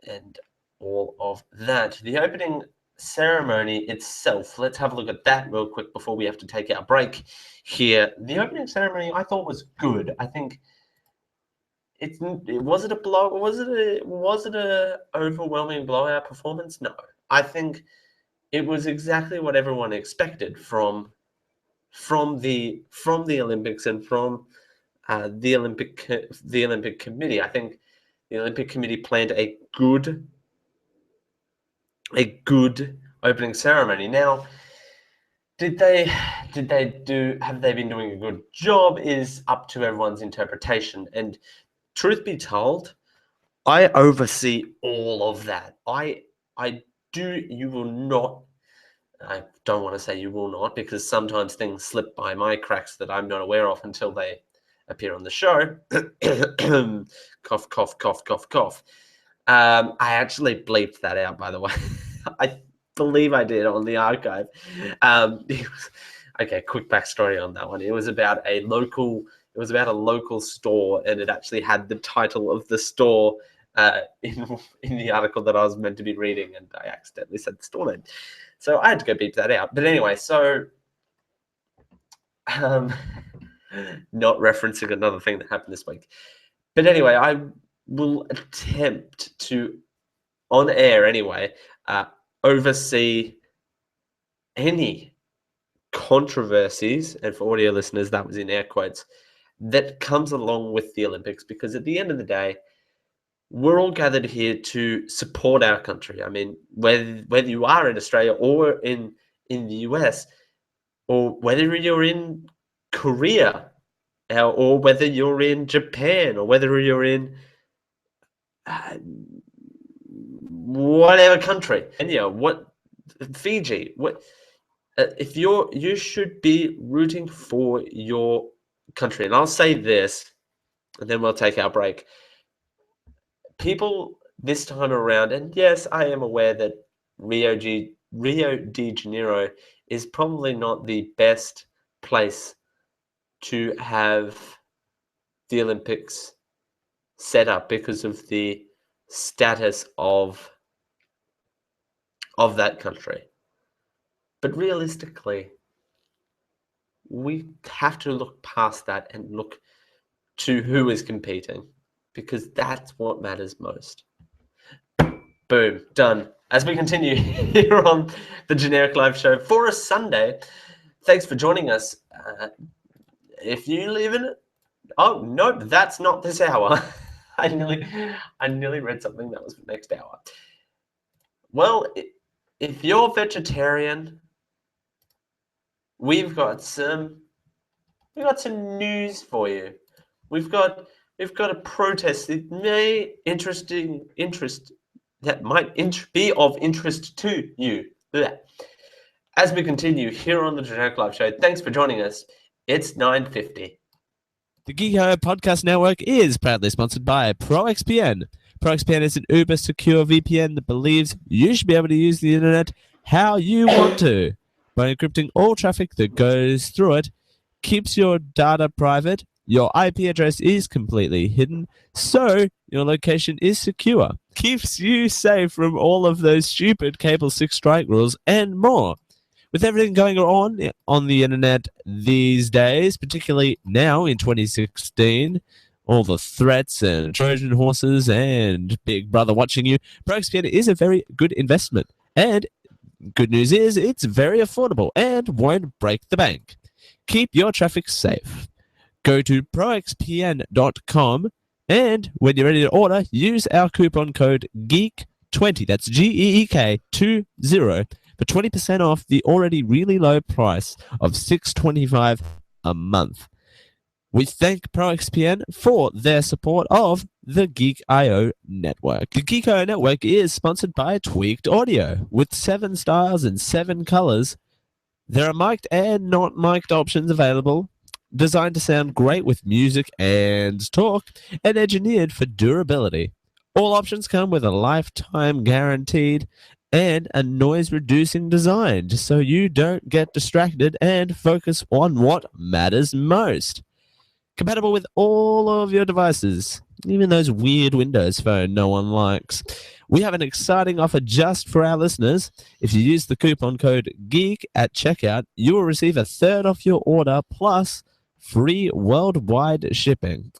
and all of that. The opening ceremony itself, let's have a look at that real quick before we have to take our break here. The opening ceremony I thought was good. I think was it a blow? Was it a overwhelming blowout performance? No, I think it was exactly what everyone expected from the Olympics and from the Olympic Committee. I think the Olympic Committee planned a good opening ceremony. Now, have they been doing a good job is up to everyone's interpretation. And truth be told, I oversee all of that. I don't want to say you will not, because sometimes things slip by my cracks that I'm not aware of until they appear on the show. Cough, cough, cough, cough, cough. I actually bleeped that out, by the way. I believe I did on the archive. Okay, quick backstory on that one. It was about a local store, and it actually had the title of the store in the article that I was meant to be reading, and I accidentally said the store name. So I had to go beep that out. But anyway, so not referencing another thing that happened this week. But anyway, I will attempt to, on air anyway, oversee any controversies, and for audio listeners, that was in air quotes, that comes along with the Olympics, because at the end of the day, we're all gathered here to support our country. I mean, whether you are in Australia or in the US, or whether you're in Korea, or whether you're in Japan, or whether you're in whatever country, and Fiji, if you should be rooting for your country. And I'll say this, and then we'll take our break. People this time around, and yes, I am aware that Rio de Janeiro is probably not the best place to have the Olympics set up because of the status of that country. But realistically, we have to look past that and look to who is competing, because that's what matters most. Boom, done. As we continue here on the Generic Live Show for a Sunday, thanks for joining us. If you live in it, oh no, that's not this hour. I nearly read something that was for next hour. Well, if you're vegetarian, we've got some news for you. We've got a protest that may be of interest to you. As we continue here on the Generic Live Show, thanks for joining us. It's 9:50. The Geeko Podcast Network is proudly sponsored by ProXPN. ProXPN is an uber secure VPN that believes you should be able to use the internet how you want to. By encrypting all traffic that goes through it, keeps your data private, your IP address is completely hidden, so your location is secure, keeps you safe from all of those stupid Cable 6 strike rules, and more. With everything going on the internet these days, particularly now in 2016, all the threats and Trojan horses and Big Brother watching you, ProXPN is a very good investment. And good news is it's very affordable and won't break the bank. Keep your traffic safe. Go to proxpn.com, and when you're ready to order, use our coupon code GEEK20, that's GEEK 20, for 20% off the already really low price of $6.25 a month. We thank ProXPN for their support of the Geek.io network. The Geek.io network is sponsored by Tweaked Audio. With 7 styles and 7 colors, there are mic'd and not mic'd options available, designed to sound great with music and talk, and engineered for durability. All options come with a lifetime guaranteed and a noise-reducing design, just so you don't get distracted and focus on what matters most. Compatible with all of your devices, Even those weird Windows phone no one likes. We have an exciting offer just for our listeners. If you use the coupon code GEEK at checkout, you will receive a third off your order plus free worldwide shipping.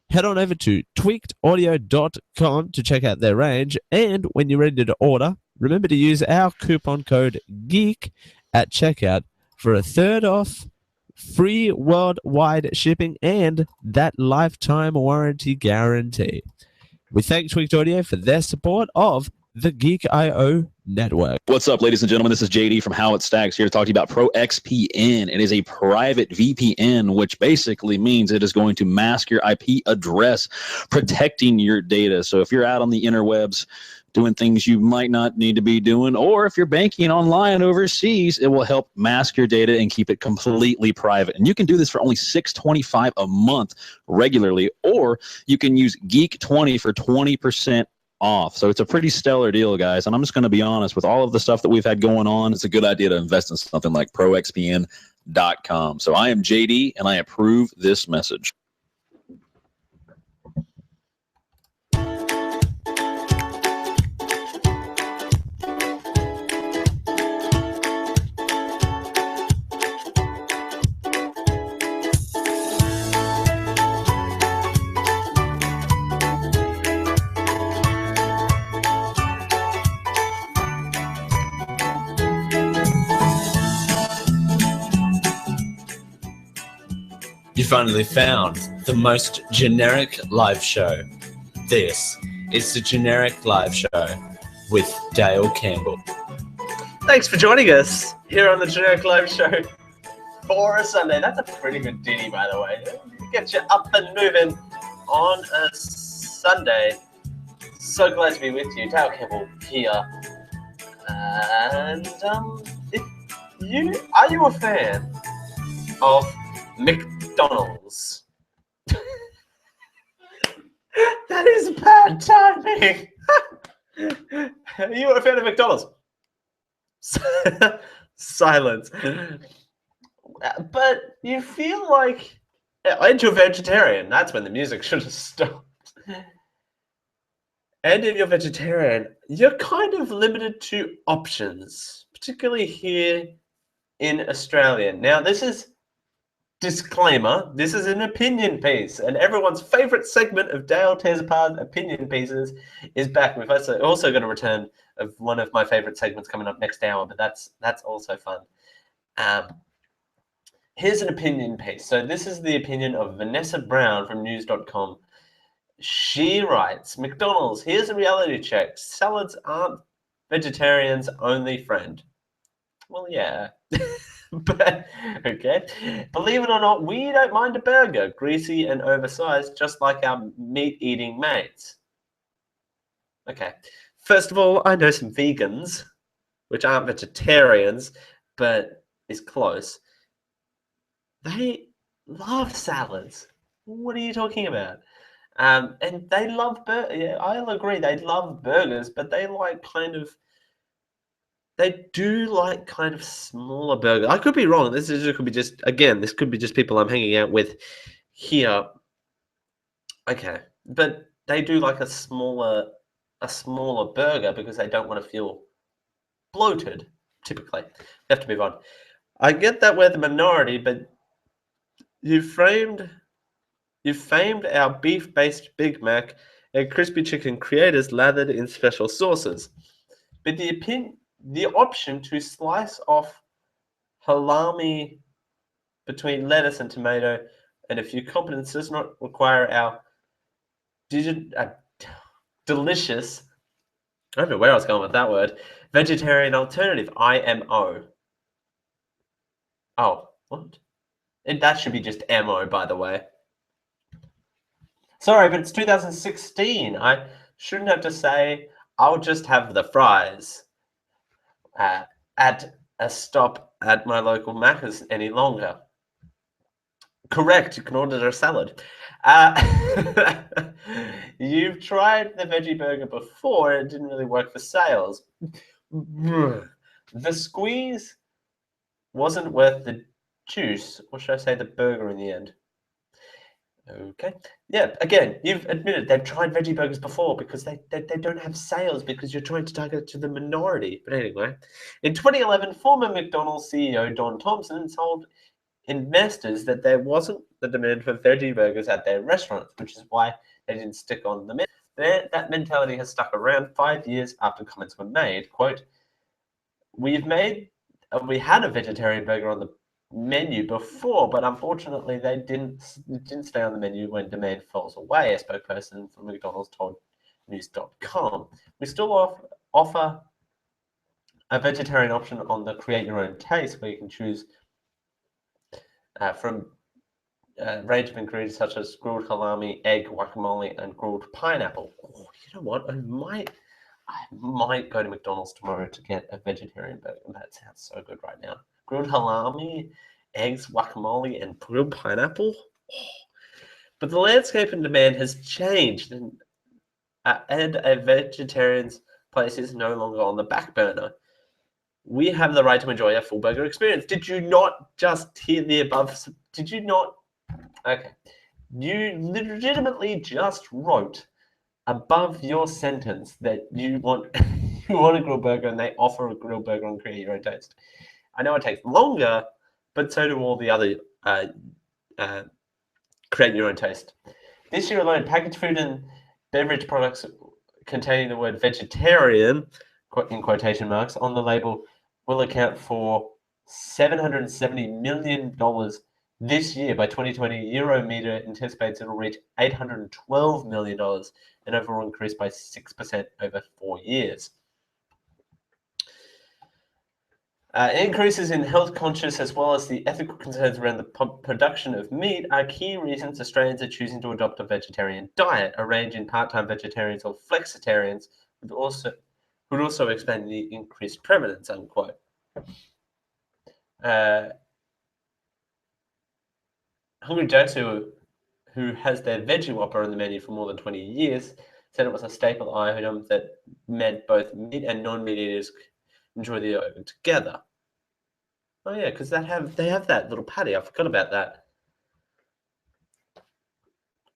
Head on over to tweakedaudio.com to check out their range. And when you're ready to order, remember to use our coupon code GEEK at checkout for a third off, free worldwide shipping, and that lifetime warranty guarantee. We thank Tweaked Audio for their support of the Geek.io network. What's up, ladies and gentlemen? This is JD from How It Stacks here to talk to you about ProXPN. It is a private VPN, which basically means it is going to mask your IP address, protecting your data. So if you're out on the interwebs doing things you might not need to be doing, or if you're banking online overseas, it will help mask your data and keep it completely private. And you can do this for only $6.25 a month regularly, or you can use Geek20 for 20% off. So it's a pretty stellar deal, guys. And I'm just going to be honest, with all of the stuff that we've had going on, it's a good idea to invest in something like ProXPN.com. So I am JD, and I approve this message. You finally found the most generic live show. This is the Generic Live Show with Dale Campbell. Thanks for joining us here on the Generic Live Show for a Sunday. That's a pretty good ditty, by the way. Get you up and moving on a Sunday. So glad to be with you. Dale Campbell here. And are you a fan of McDonald's? That is bad timing. Are you a fan of McDonald's? Silence. But you feel like, and you're vegetarian. That's when the music should have stopped. And if you're vegetarian, you're kind of limited to options, particularly here in Australia. Now, this is disclaimer, this is an opinion piece, and everyone's favorite segment of Dale Tears Apart opinion pieces is back. We've also got a return of one of my favorite segments coming up next hour, but that's also fun. Here's an opinion piece. So this is the opinion of Vanessa Brown from news.com. She writes, McDonald's, here's a reality check. Salads aren't vegetarians' only friend. Well, yeah. But, okay. Believe it or not, we don't mind a burger, greasy and oversized, just like our meat-eating mates. Okay. First of all, I know some vegans, which aren't vegetarians, but is close. They love salads. What are you talking about? And they love burgers. Yeah, I'll agree, they love burgers, but they like they do like kind of smaller burgers. I could be wrong. This could be just people I'm hanging out with here. Okay, but they do like a smaller burger because they don't want to feel bloated. Typically, you have to move on. I get that we're the minority, but you famed our beef-based Big Mac and crispy chicken creators lathered in special sauces. But the option to slice off halloumi between lettuce and tomato and a few condiments does not require our delicious, I don't know where I was going with that word, vegetarian alternative, IMO. Oh, what? And that should be just MO, by the way. Sorry, but it's 2016. I shouldn't have to say, I'll just have the fries at a stop at my local Macca's any longer. Correct, you can order a salad. You've tried the veggie burger before, it didn't really work for sales. The squeeze wasn't worth the juice, or should I say the burger in the end? Okay. Yeah, again, you've admitted they've tried veggie burgers before because they don't have sales because you're trying to target it to the minority. But anyway, in 2011, former McDonald's CEO Don Thompson told investors that there wasn't the demand for veggie burgers at their restaurants, which is why they didn't stick on the menu. That mentality has stuck around 5 years after comments were made. Quote, we had a vegetarian burger on the menu before, but unfortunately they didn't stay on the menu when demand falls away, a spokesperson for McDonald's told news.com. We still offer a vegetarian option on the create your own taste, where you can choose from a range of ingredients such as grilled halloumi, egg, guacamole, and grilled pineapple. Oh, you know what? I might go to McDonald's tomorrow to get a vegetarian burger. That sounds so good right now. Grilled halloumi, eggs, guacamole, and grilled pineapple. Oh. But the landscape and demand has changed, and a vegetarian's place is no longer on the back burner. We have the right to enjoy a full burger experience. Did you not just hear the above? Did you not? Okay. You legitimately just wrote above your sentence that you want a grilled burger and they offer a grilled burger on create your own taste. I know it takes longer, but so do all the other create your own taste. This year alone, packaged food and beverage products containing the word vegetarian, in quotation marks, on the label will account for $770 million this year. By 2020, Eurometer anticipates it will reach $812 million, an overall increase by 6% over 4 years. Increases in health conscious as well as the ethical concerns around the production of meat are key reasons Australians are choosing to adopt a vegetarian diet. A range in part-time vegetarians or flexitarians would also expand the increased prevalence, unquote. Hungry Jokes, who has their veggie whopper on the menu for more than 20 years, said it was a staple item that meant both meat and non-meat eaters enjoy the burger together. Oh yeah, because they have that little patty. I forgot about that.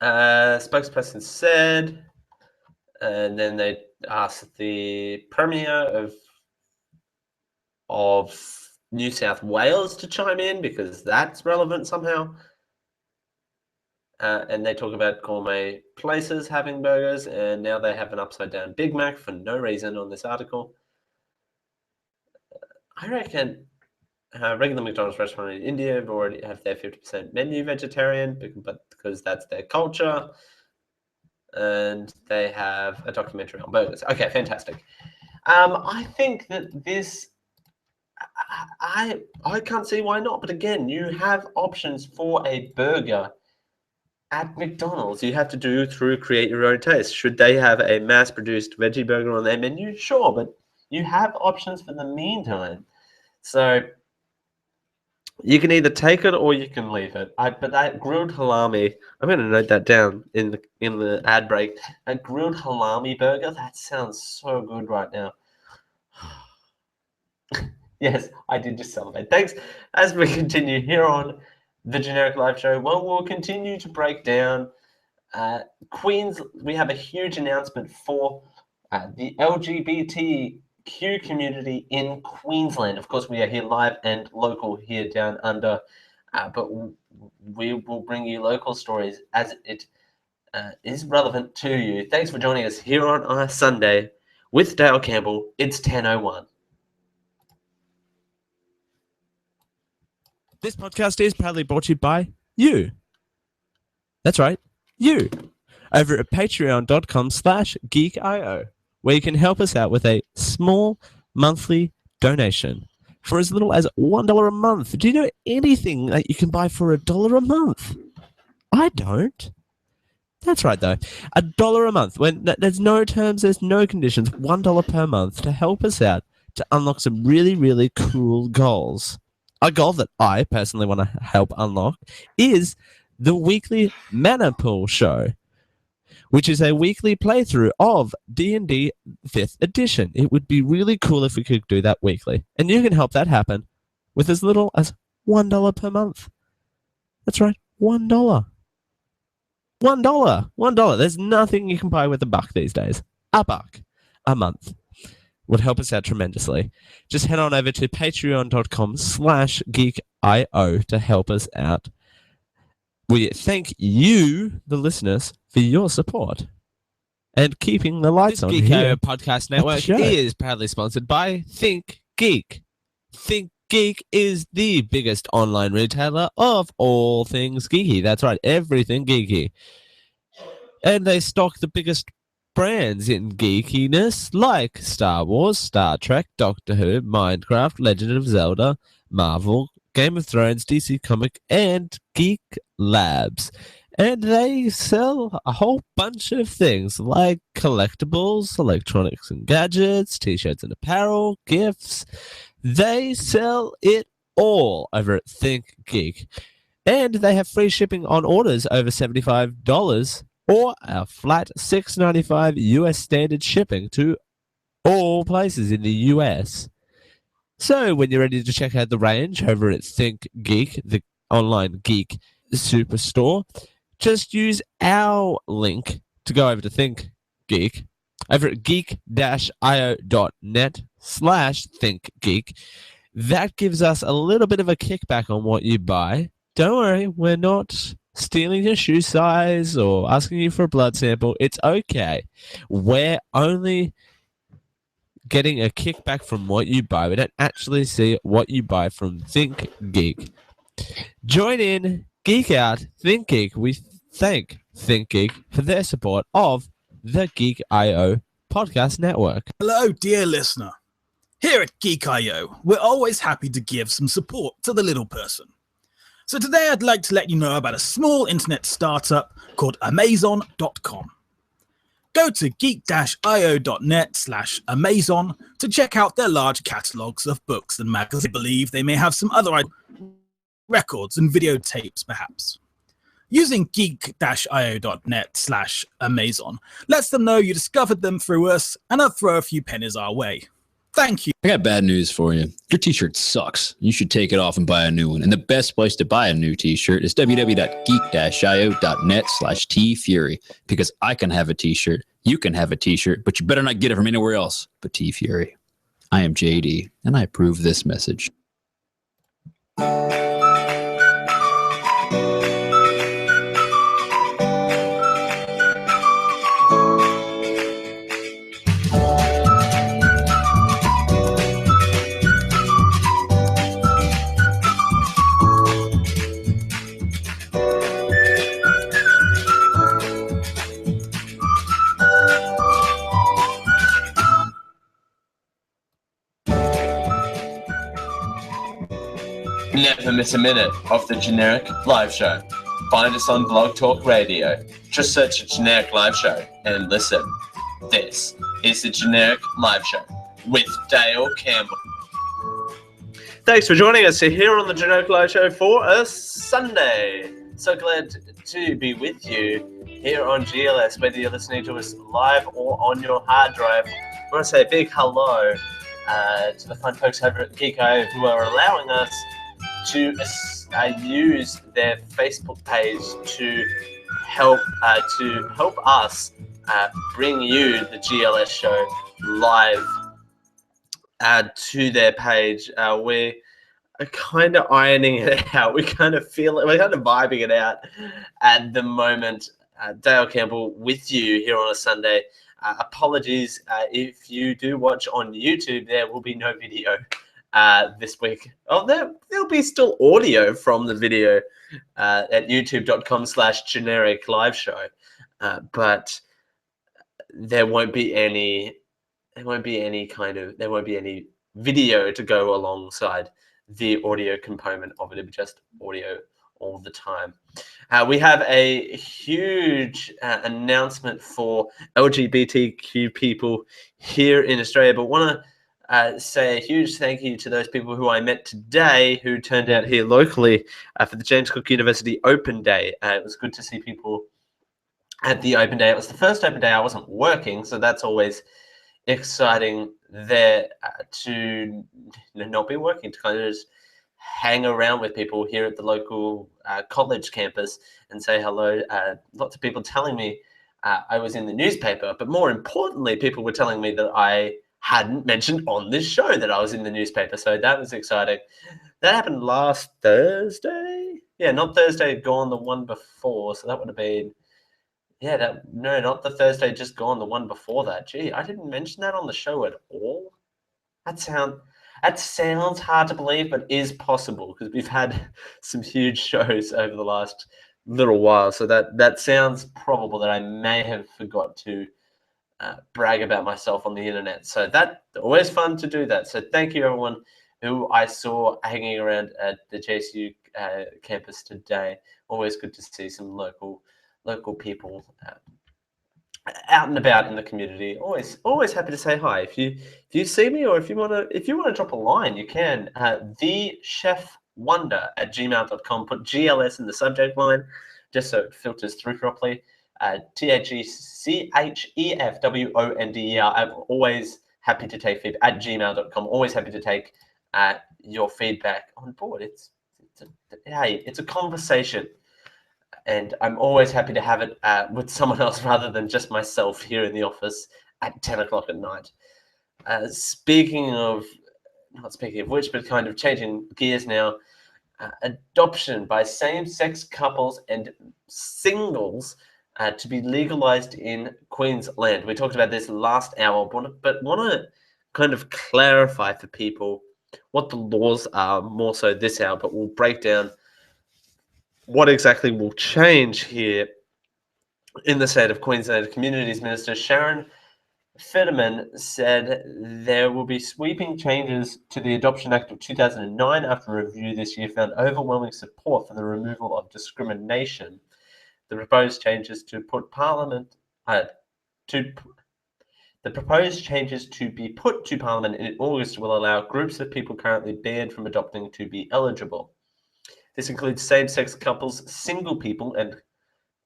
Spokesperson said, and then they asked the Premier of New South Wales to chime in because that's relevant somehow. And they talk about gourmet places having burgers, and now they have an upside-down Big Mac for no reason on this article. I reckon regular McDonald's restaurant in India already have their 50% menu vegetarian, but because that's their culture, and they have a documentary on burgers. Okay, fantastic. I think that this, I can't see why not. But again, you have options for a burger at McDonald's. You have to do through create your own taste. Should they have a mass-produced veggie burger on their menu? Sure, but you have options for the meantime. So you can either take it or you can leave it. But that grilled halloumi, I'm going to note that down in the ad break. A grilled halloumi burger, that sounds so good right now. Yes, I did just celebrate. Thanks. As we continue here on the Generic Live Show, well, we'll continue to break down Queens. We have a huge announcement for the LGBTQ community in Queensland. Of course, we are here live and local here down under, but we will bring you local stories as it is relevant to you. Thanks for joining us here on our Sunday with Dale Campbell. It's 10:01. This podcast is proudly brought to you by you. That's right, you. Over at patreon.com/geekio, where you can help us out with a small monthly donation for as little as $1 a month. Do you know anything that you can buy for $1 a month? I don't. That's right, though. $1 a month. When there's no terms, there's no conditions. $1 per month to help us out to unlock some really, really cool goals. A goal that I personally want to help unlock is the weekly Mana Pool Show, which is a weekly playthrough of D&D 5th edition. It would be really cool if we could do that weekly. And you can help that happen with as little as $1 per month. That's right, $1. $1. There's nothing you can buy with $1 these days. $1 a month would help us out tremendously. Just head on over to patreon.com/geekio to help us out. We thank you, the listeners, for your support and keeping the lights on. Geek here. Podcast Network show. is proudly sponsored by Think Geek. Think Geek is the biggest online retailer of all things geeky. That's right, everything geeky. And they stock the biggest brands in geekiness like Star Wars, Star Trek, Doctor Who, Minecraft, Legend of Zelda, Marvel, Game of Thrones, DC Comic, and Geek Labs. And they sell a whole bunch of things like collectibles, electronics and gadgets, t-shirts and apparel, gifts. They sell it all over at Think Geek. And they have free shipping on orders over $75 or a flat $6.95 US standard shipping to all places in the US. So when you're ready to check out the range over at Think Geek, the online geek superstore, just use our link to go over to Think Geek over at geek-io.net/thinkgeek. That gives us a little bit of a kickback on what you buy. Don't worry, we're not stealing your shoe size or asking you for a blood sample. It's okay. We're only getting a kickback from what you buy. We don't actually see what you buy from Think Geek. Join in, geek out, Think Geek. We thank Think Geek for their support of the Geek.io podcast network. Hello, dear listener. Here at Geek.io, we're always happy to give some support to the little person. So today I'd like to let you know about a small internet startup called Amazon.com. Go to geek-io.net/Amazon to check out their large catalogs of books and magazines. I believe they may have some other records and videotapes, perhaps. Using geek-io.net/Amazon lets them know you discovered them through us, and I'll throw a few pennies our way. Thank you. I got bad news for you. Your t-shirt sucks. You should take it off and buy a new one. And the best place to buy a new t-shirt is www.geek-io.net/tfury, because I can have a t-shirt, you can have a t-shirt, but you better not get it from anywhere else but T-Fury. I am JD, and I approve this message. Never miss a minute of the Generic Live Show. Find us on Blog Talk Radio. Just search Generic Live Show and listen. This is the Generic Live Show with Dale Campbell. Thanks for joining us here on the Generic Live Show for a Sunday. So glad to be with you here on GLS, whether you're listening to us live or on your hard drive. I want to say a big hello to the fun folks over at Geek.io who are allowing us to use their Facebook page to help us bring you the GLS show live to their page. We're kind of ironing it out. We kind of feel it. We're kind of vibing it out at the moment. Dale Campbell with you here on a Sunday. Apologies if you do watch on YouTube. There will be no video this week. Oh, there'll be still audio from the video at youtube.com/generic live show, but there won't be any video to go alongside the audio component of it. It'll be just audio all the time. We have a huge announcement for LGBTQ people here in Australia, but want to say a huge thank you to those people who I met today who turned out here locally for the James Cook University Open Day. It was good to see people at the Open Day. It was the first Open Day I wasn't working, so that's always exciting there to not be working, to kind of just hang around with people here at the local college campus and say hello. Lots of people telling me I was in the newspaper, but more importantly, people were telling me that I hadn't mentioned on this show that I was in the newspaper. So that was exciting. That happened last Thursday. Yeah, not Thursday gone, the one before. So that would have been, no, not the Thursday just gone, the one before that. Gee, I didn't mention that on the show at all. That sounds hard to believe, but is possible because we've had some huge shows over the last little while. So that sounds probable that I may have forgot to brag about myself on the internet. So that's always fun to do that. So thank you everyone who I saw hanging around at the JSU campus today. Always good to see some local people out and about in the community. Always happy to say hi. If you see me, or if you want to drop a line, you can. thechefwonder@gmail.com. Put GLS in the subject line, just so it filters through properly. THECHEFWONDER. I'm always happy to take feedback @gmail.com. Always happy to take your feedback on board. It's a conversation. And I'm always happy to have it with someone else rather than just myself here in the office at 10 o'clock at night. Speaking of which, but kind of changing gears now, adoption by same-sex couples and singles to be legalized in Queensland. We talked about this last hour, but want to kind of clarify for people what the laws are more so this hour, but we'll break down what exactly will change here in the state of Queensland. Communities Minister Sharon Fetterman said there will be sweeping changes to the Adoption Act of 2009 after a review this year found overwhelming support for the removal of discrimination. The proposed changes to be put to Parliament in August will allow groups of people currently banned from adopting to be eligible. This includes same-sex couples, single people, and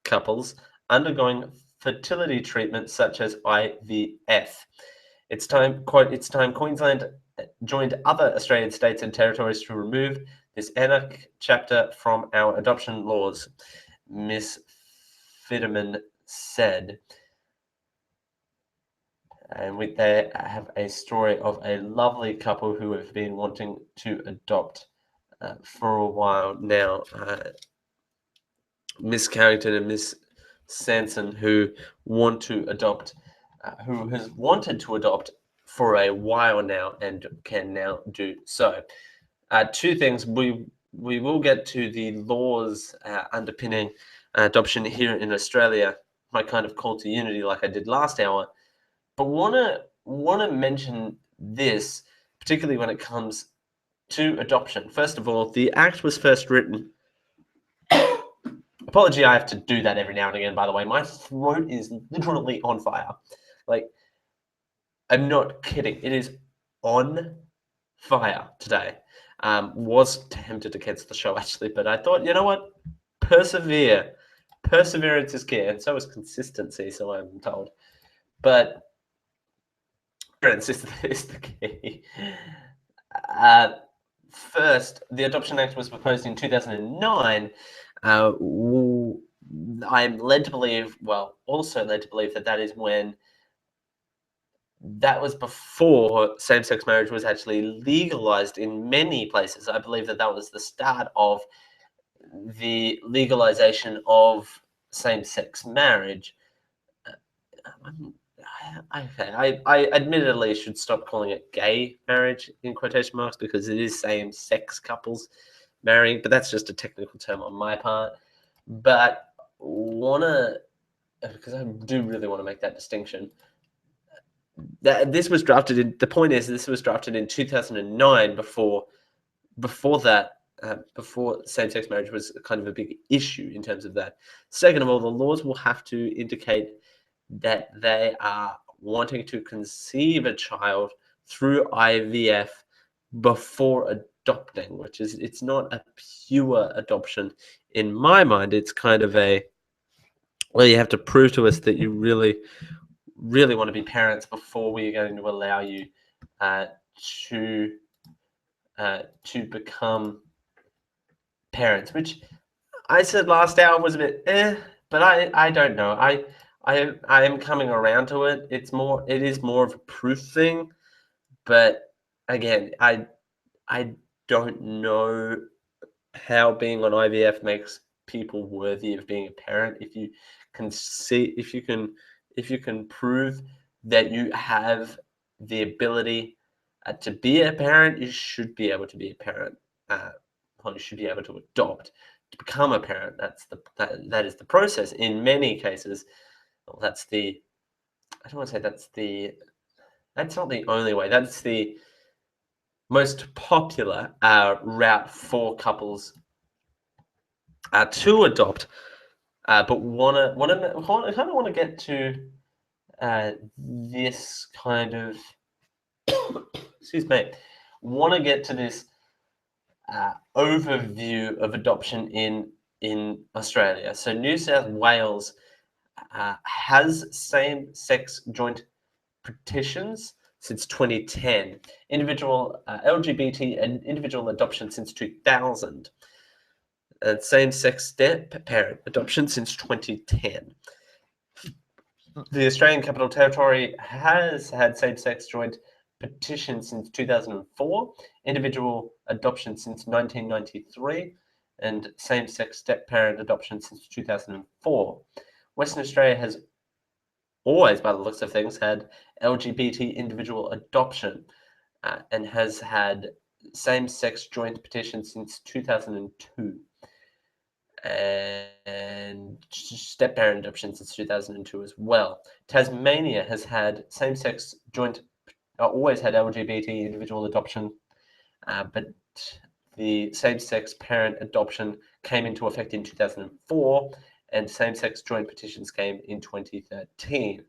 couples undergoing fertility treatment such as IVF. It's time Queensland joined other Australian states and territories to remove this anarchic chapter from our adoption laws, Ms. Fitterman said. And they have a story of a lovely couple who have been wanting to adopt for a while now. Miss Carrington and Miss Sanson, who want to adopt, who has wanted to adopt for a while now and can now do so. Two things. We will get to the laws underpinning adoption here in Australia, my kind of call to unity like I did last hour. But want to mention this, particularly when it comes to adoption. First of all, the Act was first written. Apology, I have to do that every now and again, by the way. My throat is literally on fire. Like, I'm not kidding. It is on fire today. Was tempted to cancel the show, actually, but I thought, you know what? Persevere. Perseverance is key, and so is consistency, so I'm told. But consistency is the key. First, the Adoption Act was proposed in 2009. I'm led to believe, also led to believe that is when, that was before same-sex marriage was actually legalized in many places. I believe that was the start of the legalization of same-sex marriage. I admittedly should stop calling it gay marriage in quotation marks because it is same-sex couples marrying, but that's just a technical term on my part. But because I do really want to make that distinction. This was drafted in. The point is, this was drafted in 2009. Before same-sex marriage was kind of a big issue in terms of that. Second of all, the laws will have to indicate that they are wanting to conceive a child through IVF before adopting, it's not a pure adoption in my mind. It's kind of you have to prove to us that you really, really want to be parents before we are going to allow you to become parents, which I said last hour was a bit but I don't know. I am coming around to it. It is more of a proof thing, but again, I don't know how being on IVF makes people worthy of being a parent. If you can prove that you have the ability to be a parent, you should be able to be a parent. Well, you should be able to adopt to become a parent. That is the process. In many cases, well, I don't want to say that's not the only way. That's the most popular route for couples to adopt, but kind of want to get to this kind of excuse me, want to get to this overview of adoption in Australia. So New South Wales has same-sex joint petitions since 2010, individual LGBT and individual adoption since 2000, and same-sex step-parent adoption since 2010. The Australian Capital Territory has had same-sex joint petition since 2004, individual adoption since 1993, and same-sex step-parent adoption since 2004. Western Australia has always, by the looks of things, had LGBT individual adoption and has had same-sex joint petition since 2002 and step-parent adoption since 2002 as well. Tasmania has had same-sex joint, always had LGBT individual adoption, but the same-sex parent adoption came into effect in 2004, and same-sex joint petitions came in 2013.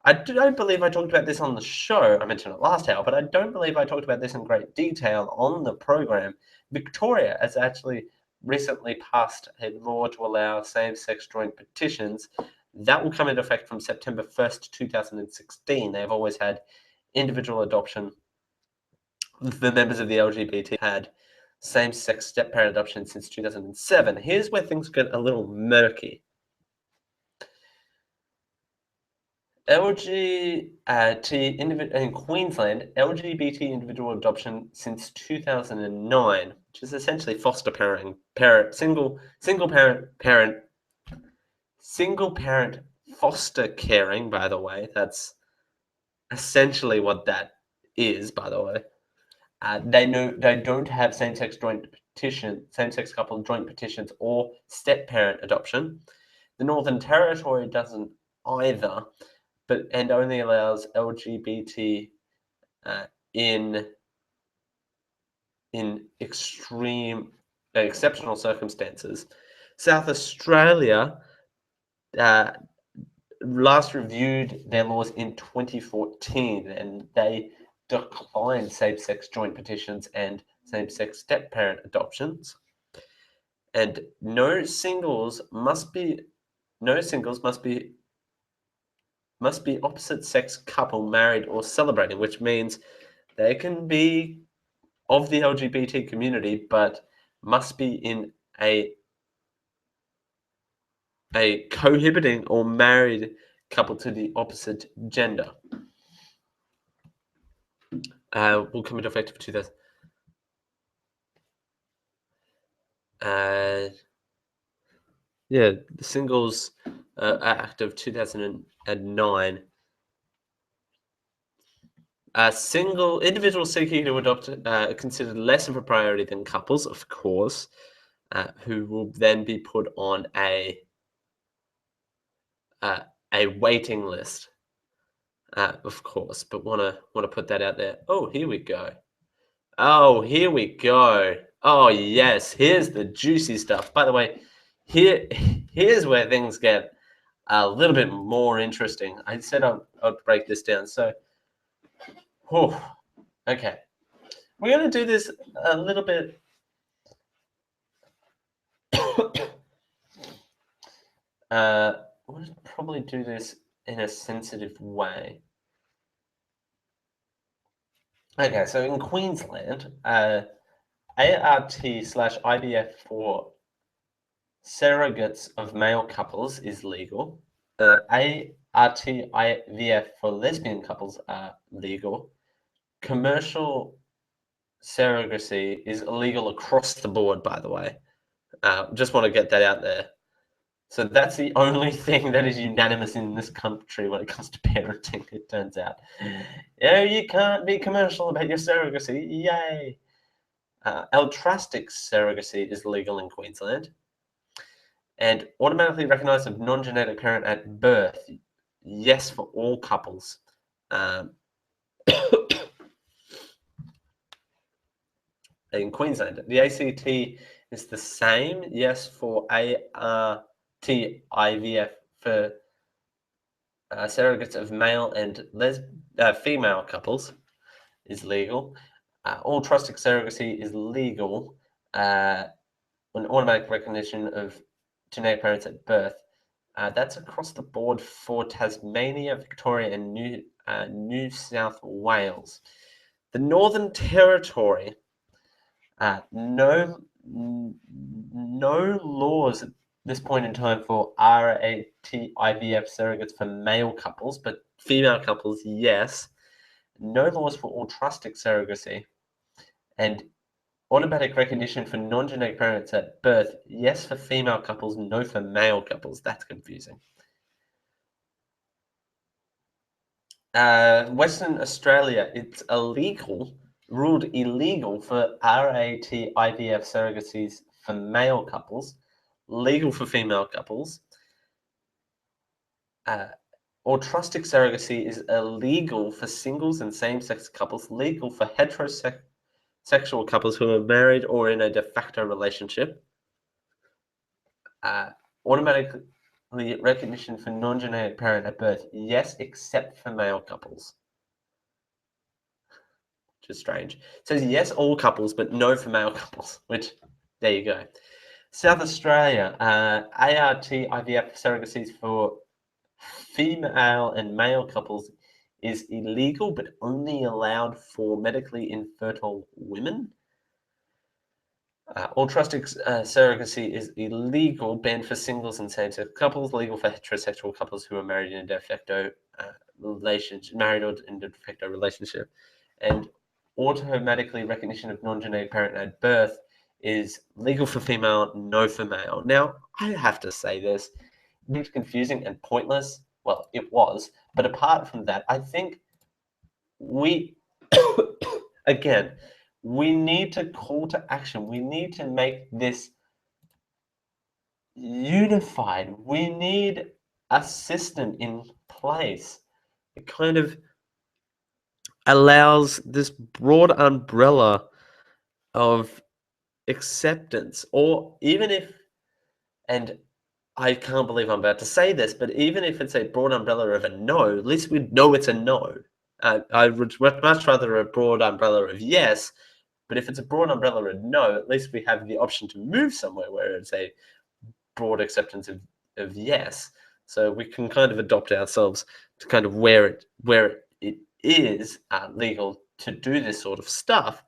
I don't believe I talked about this on the show. I mentioned it last hour, but I don't believe I talked about this in great detail on the program. Victoria has actually recently passed a law to allow same-sex joint petitions. That will come into effect from September 1st, 2016. They've always had individual adoption. The members of the LGBT had same-sex step-parent adoption since 2007. Here's where things get a little murky. In Queensland, LGBT individual adoption since 2009, which is essentially foster parenting, single parent foster caring. By the way, that's essentially what that is. By the way, they don't have same-sex couple joint petitions or step-parent adoption. The Northern Territory doesn't either, and only allows LGBT in exceptional circumstances. South Australia last reviewed their laws in 2014, and they declined same-sex joint petitions and same-sex step-parent adoptions. And no singles must be opposite-sex couple married or celebrating, which means they can be of the LGBT community, but must be in a cohabiting or married couple to the opposite gender. Will come into effect for 2000. The Singles Act of 2009. Individuals seeking to adopt are considered less of a priority than couples, of course, who will then be put on a waiting list, of course. But want to put that out there. Oh, here we go. Oh, yes, here's the juicy stuff. By the way, here's where things get a little bit more interesting. I said I'd break this down. So, okay. We're going to do this a little bit. We'll probably do this in a sensitive way. Okay, so in Queensland, a ART/IVF for surrogates of male couples is legal. ART/IVF for lesbian couples are legal. Commercial surrogacy is illegal across the board, by the way. Just want to get that out there. So that's the only thing that is unanimous in this country when it comes to parenting, it turns out. Yeah, you can't be commercial about your surrogacy. Yay. Altrastic surrogacy is legal in Queensland. And automatically recognised of non-genetic parent at birth, yes, for all couples. In Queensland, the ACT is the same, yes, for ART/IVF for surrogates of male and female couples is legal. Altruistic surrogacy is legal. An automatic recognition of genetic parents at birth. That's across the board for Tasmania, Victoria, and New South Wales. The Northern Territory, no laws at this point in time for ART/IVF surrogates for male couples, but female couples, yes. No laws for altruistic surrogacy. And automatic recognition for non-genetic parents at birth, yes for female couples, no for male couples. That's confusing. Western Australia, it's ruled illegal for ART/IVF surrogacies for male couples, legal for female couples. Altruistic surrogacy is illegal for singles and same-sex couples, legal for heterosexual couples who are married or in a de facto relationship. Automatic recognition for non-genetic parent at birth, yes, except for male couples. Which is strange. It says yes, all couples, but no for male couples, which, there you go. South Australia, ART/IVF surrogacies for female and male couples is illegal, but only allowed for medically infertile women. Altruistic surrogacy is illegal, banned for singles and same-sex couples, legal for heterosexual couples who are married in a de facto relationship, and automatically recognition of non-genetic parent at birth is legal for female, no for male. Now, I have to say this, it's confusing and pointless. Well, it was, but apart from that, I think we, again, we need to call to action. We need to make this unified. We need a system in place. It kind of allows this broad umbrella of acceptance, or even if, and I can't believe I'm about to say this, but even if it's a broad umbrella of a no, at least we know it's a no. I would much rather a broad umbrella of yes, but if it's a broad umbrella of no, at least we have the option to move somewhere where it's a broad acceptance of yes. So we can kind of adopt ourselves to kind of where it is legal to do this sort of stuff,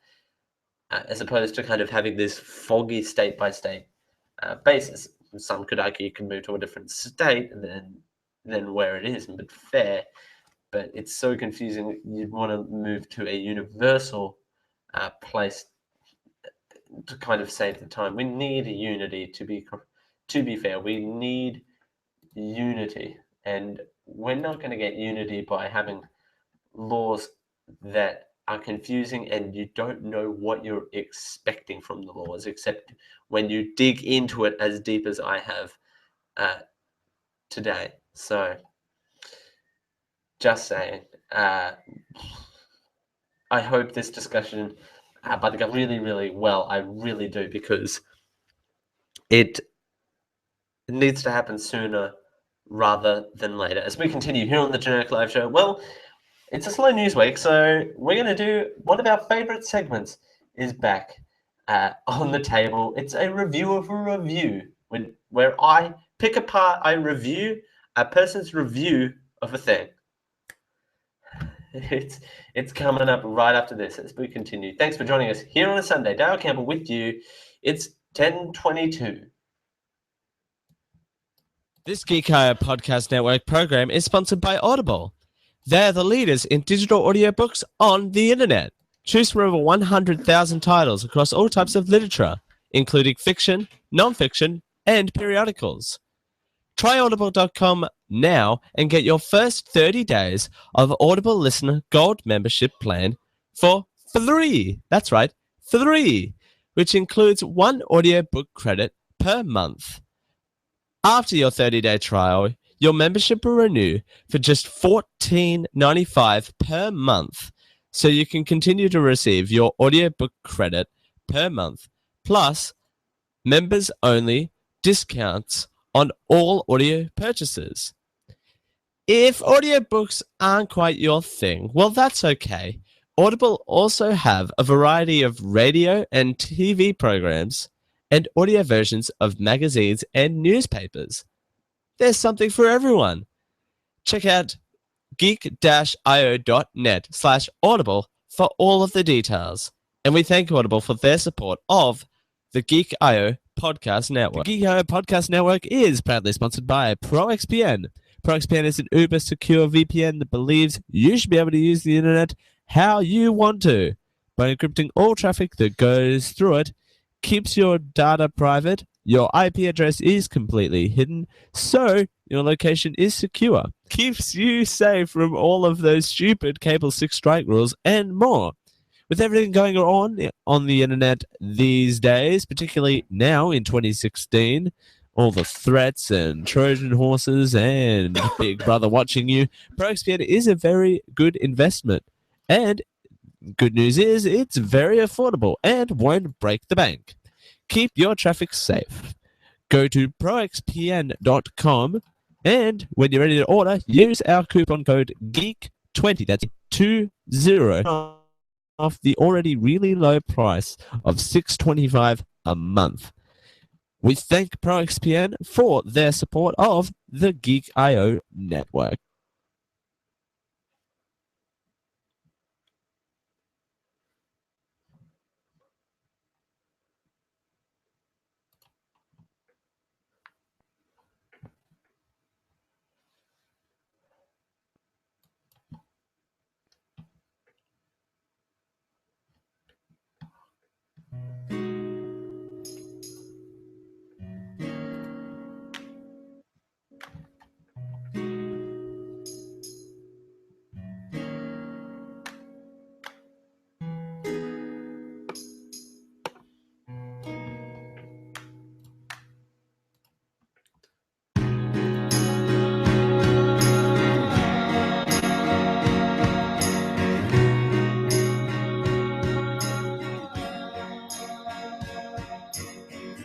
as opposed to kind of having this foggy state-by-state basis. Some could argue you can move to a different state than where it is, but fair. But it's so confusing. You'd want to move to a universal place to kind of save the time. We need unity to be fair. We need unity, and we're not going to get unity by having laws that are confusing and you don't know what you're expecting from the laws, except when you dig into it as deep as I have today. So, just saying, I hope this discussion but go really, really well. I really do, because it needs to happen sooner rather than later. As we continue here on the Generic Live Show, well, it's a slow news week, so we're going to do one of our favorite segments is back on the table. It's a review of a review, where I pick apart, I review a person's review of a thing. It's coming up right after this as we continue. Thanks for joining us here on a Sunday. Dale Campbell with you. It's 10:22. This Geek Hire Podcast Network program is sponsored by Audible. They're the leaders in digital audiobooks on the internet. Choose from over 100,000 titles across all types of literature, including fiction, non-fiction, and periodicals. Try audible.com now and get your first 30 days of Audible Listener Gold membership plan for free. That's right, free, which includes one audiobook credit per month. After your 30-day trial, your membership will renew for just $14.95 per month, so you can continue to receive your audiobook credit per month, plus members-only discounts on all audio purchases. If audiobooks aren't quite your thing, well, that's okay. Audible also have a variety of radio and TV programs and audio versions of magazines and newspapers. There's something for everyone. Check out geek-io.net/audible for all of the details. And we thank Audible for their support of the Geek.io Podcast Network. The Geek.io Podcast Network is proudly sponsored by ProXPN. ProXPN is an uber secure VPN that believes you should be able to use the internet how you want to. By encrypting all traffic that goes through it, keeps your data private, your IP address is completely hidden, so your location is secure. Keeps you safe from all of those stupid Cable 6 strike rules and more. With everything going on the internet these days, particularly now in 2016, all the threats and Trojan horses and Big Brother watching you, ProXPN is a very good investment. And good news is it's very affordable and won't break the bank. Keep your traffic safe. Go to proxpn.com and when you're ready to order, use our coupon code GEEK20. That's 20 off the already really low price of $6.25 a month. We thank ProXPN for their support of the Geek.io network.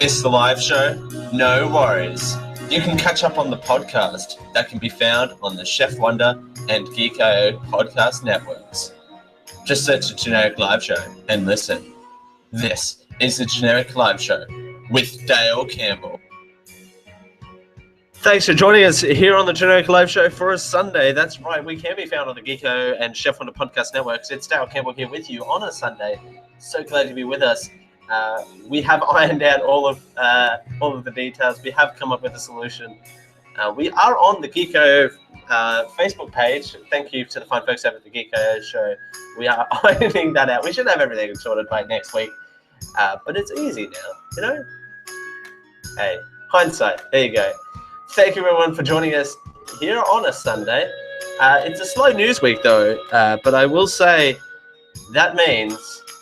Missed the live show? No worries. You can catch up on the podcast that can be found on the Chef Wonder and Geek.io podcast networks. Just search a generic live show and listen. This is the Generic Live Show with Dale Campbell. Thanks for joining us here on the Generic Live Show for a Sunday. That's right, we can be found on the Geek.io and Chef Wonder podcast networks. It's Dale Campbell here with you on a Sunday. So glad to be with us. We have ironed out all of the details. We have come up with a solution. We are on the Geeko Facebook page. Thank you to the fine folks over at the Geeko show. We are ironing that out. We should have everything sorted by next week, but it's easy now, you know? Hey, hindsight. There you go. Thank you, everyone, for joining us here on a Sunday. It's a slow news week, though, but I will say that means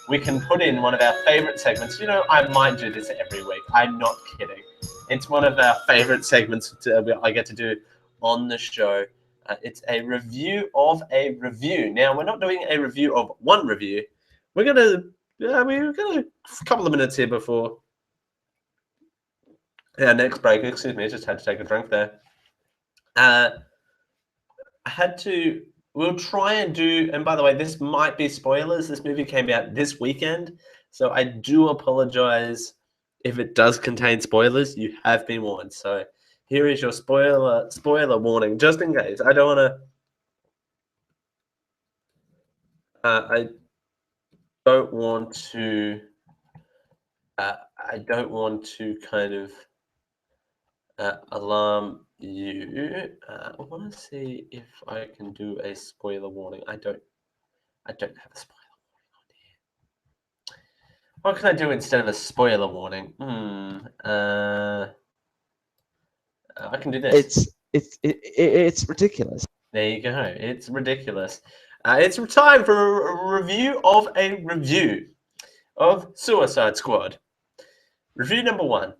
we can put in one of our favorite segments. You know, I might do this every week. I'm not kidding. It's one of our favorite segments I get to do on the show. It's a review of a review. Now, we're not doing a review of one review. We've got a couple of minutes here before our next break. Excuse me, I just had to take a drink there. We'll try and do, and by the way, this might be spoilers. This movie came out this weekend, so I do apologize if it does contain spoilers. You have been warned. So here is your spoiler warning, just in case. I don't want to I don't want to. I don't want to kind of alarm you. I want to see if I can do a spoiler warning. I don't have a spoiler warning on here. What can I do instead of a spoiler warning? I can do this. It's ridiculous. There you go. It's ridiculous. It's time for a review of Suicide Squad. Review number 1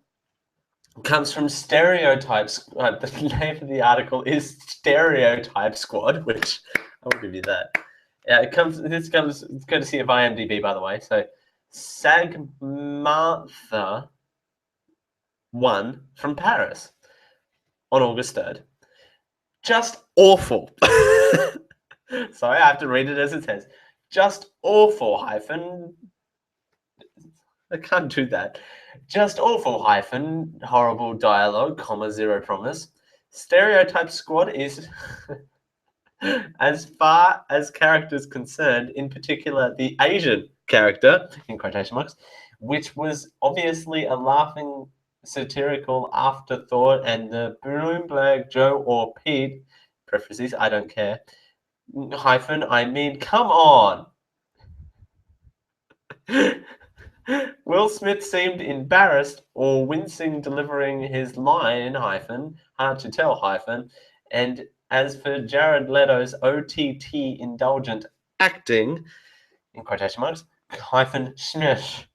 comes from Stereotypes. The name of the article is Stereotype Squad, which I will give you that. Yeah, it's courtesy of IMDb, by the way. So Sagmartha 1 from Paris on August 3rd. Just awful. Sorry, I have to read it as it says. Just awful hyphen. I can't do that. Just awful hyphen. Horrible dialogue, comma, zero promise. Stereotype Squad is, as far as characters concerned, in particular the Asian character, in quotation marks, which was obviously a laughing satirical afterthought, and the Bloomberg Joe or Pete, parentheses, I don't care, hyphen, I mean, come on. Will Smith seemed embarrassed or wincing delivering his line, hyphen, hard to tell, hyphen, and as for Jared Leto's OTT indulgent acting, in quotation marks, hyphen, smish.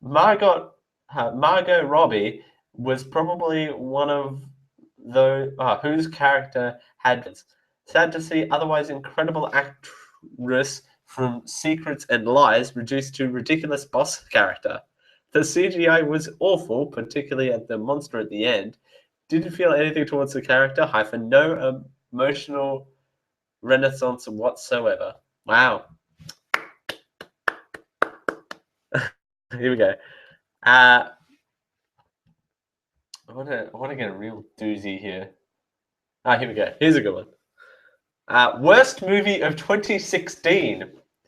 Margot Robbie was probably one of those whose character had sad to see otherwise incredible actress from Secrets and Lies reduced to ridiculous boss character. The CGI was awful, particularly at the monster at the end. Didn't feel anything towards the character, hyphen, no emotional renaissance whatsoever. Wow. Here we go. I want to get a real doozy here. Here we go. Here's a good one. Worst movie of 2016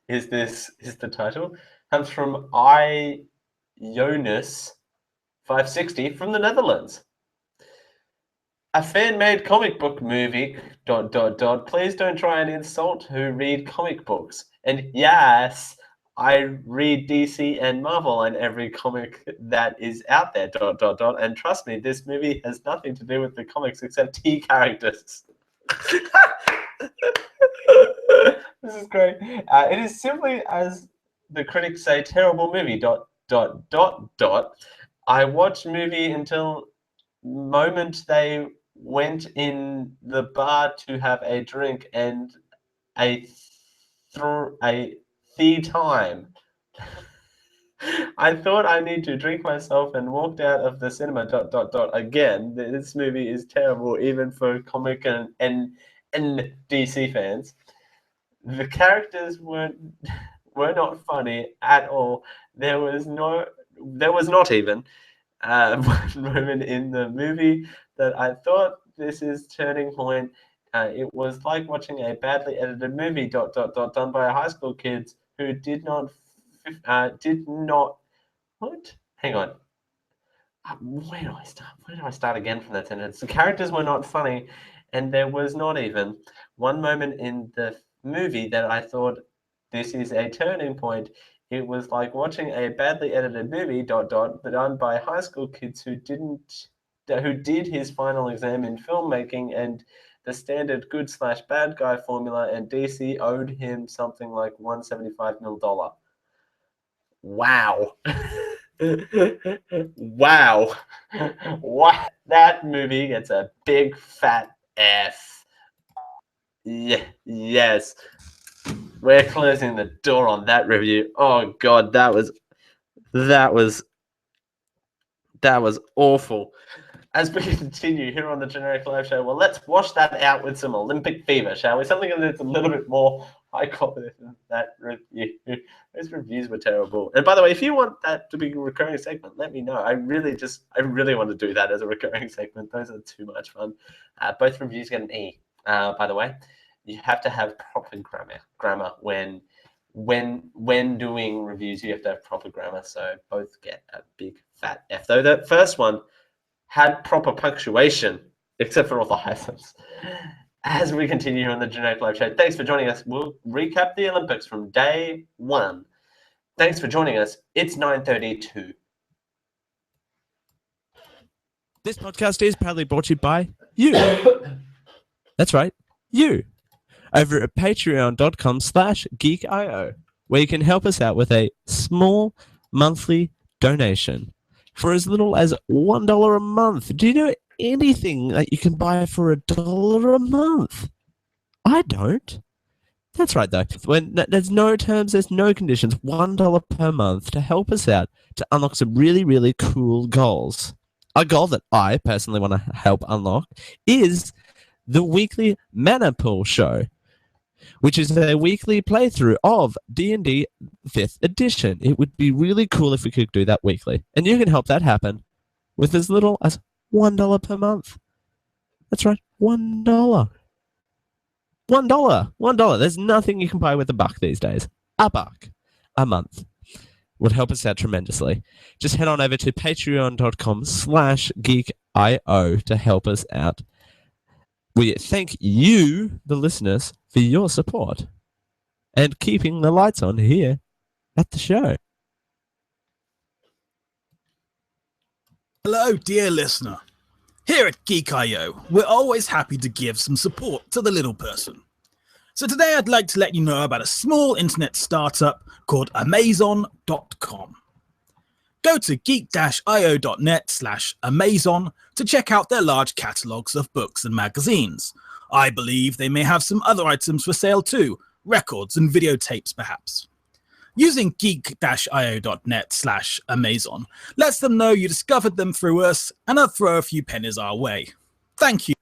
is the title. Comes from Ionis560 from the Netherlands. A fan-made comic book movie. ... Please don't try and insult who read comic books. And yes, I read DC and Marvel and every comic that is out there. ... And trust me, this movie has nothing to do with the comics except T characters. This is great. It is simply, as the critics say, terrible movie. ... I watched movie until moment they went in the bar to have a drink and a tea time. I thought I need to drink myself and walked out of the cinema. ... Again, this movie is terrible, even for comic and DC fans. The characters were not funny at all. There was not even one moment in the movie that I thought this is turning point. It was like watching a badly edited movie. ... Done by high school kids who did not. What? Hang on. Where do I start? Where do I start again from that sentence? The characters were not funny, and there was not even one moment in the movie that I thought this is a turning point. It was like watching a badly edited movie. ... Done by high school kids who did his final exam in filmmaking and the standard good/bad guy formula, and DC owed him something like $175 million. Wow. Wow. What? That movie gets a big fat F. Yeah, yes. We're closing the door on that review. Oh god, that was awful. As we continue here on the Generic Live Show, well, let's wash that out with some Olympic fever, shall we? Something that's a little bit more high quality than that review. Those reviews were terrible. And by the way, if you want that to be a recurring segment, let me know. I really want to do that as a recurring segment. Those are too much fun. Both reviews get an E, by the way. you have to have proper grammar when doing reviews. You have to have proper grammar. So both get a big fat F. Though the first one had proper punctuation, except for all the hyphens. As we continue on the Generic Live Show, thanks for joining us. We'll recap the Olympics from day one. Thanks for joining us. It's 9:32. This podcast is proudly brought to you by you. That's right, you. Over at patreon.com/geekio, where you can help us out with a small monthly donation for as little as $1 a month. Do you know anything that you can buy for $1 a month? I don't. That's right, though. When there's no terms, there's no conditions. $1 per month to help us out to unlock some really, really cool goals. A goal that I personally want to help unlock is the weekly Mana Pool Show, which is a weekly playthrough of D&D 5th edition. It would be really cool if we could do that weekly. And you can help that happen with as little as $1 per month. That's right, $1. $1. There's nothing you can buy with $1 these days. $1 a month would help us out tremendously. Just head on over to patreon.com/geekio to help us out. We thank you, the listeners, for your support and keeping the lights on here at the show. Hello, dear listener. Here at Geek.io, we're always happy to give some support to the little person. So today I'd like to let you know about a small internet startup called Amazon.com. Go to geek-io.net/Amazon to check out their large catalogs of books and magazines. I believe they may have some other items for sale too, records and videotapes perhaps. Using geek-io.net/Amazon lets them know you discovered them through us, and I'll throw a few pennies our way. Thank you.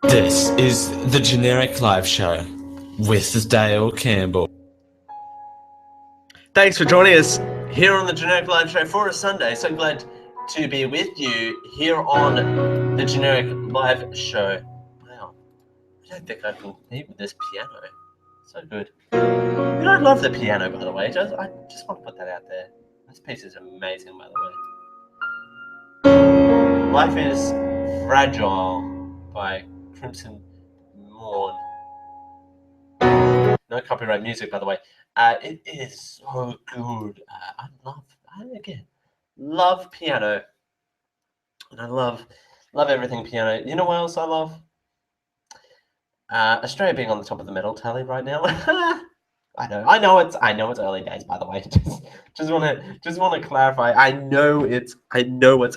This is the Generic Live Show with Dale Campbell. Thanks for joining us here on the Generic Live Show for a Sunday. So glad to be with you here on the Generic Live Show. Wow, I don't think I can compete with this piano. So good. You know, I love the piano, by the way. I just want to put that out there. This piece is amazing, by the way. Life is Fragile by Crimson Morn. No copyright music, by the way. It is so good. I love piano, and I love everything piano. You know what else I love? Australia being on the top of the medal tally right now. I know it's early days, by the way. Just want to clarify. I know it's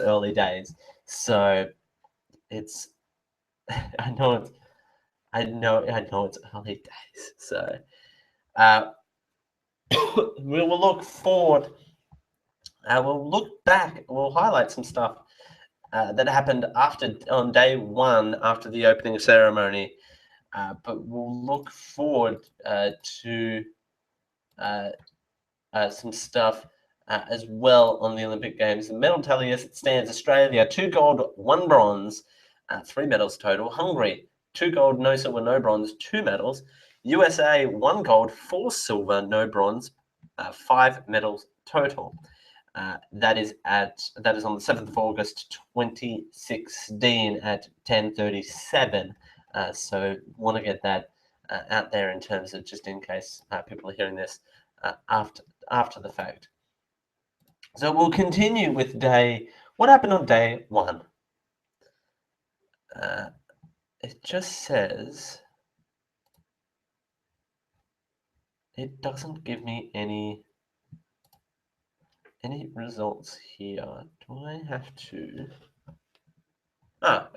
early days. So it's I know it's early days. So we will look forward. We'll look back. We'll highlight some stuff that happened on day one after the opening ceremony. But we'll look forward to some stuff as well on the Olympic Games. The medal tally as it stands: Australia 2 gold, 1 bronze, 3 medals total. Hungary 2 gold, no silver, no bronze, 2 medals. USA 1 gold, 4 silver, no bronze, 5 medals total. That is on the 7th of August 2016 at 10:37 So want to get that out there in terms of just in case people are hearing this after the fact. So we'll continue with what happened on day 1? It just says, it doesn't give me any results here. Do I have to?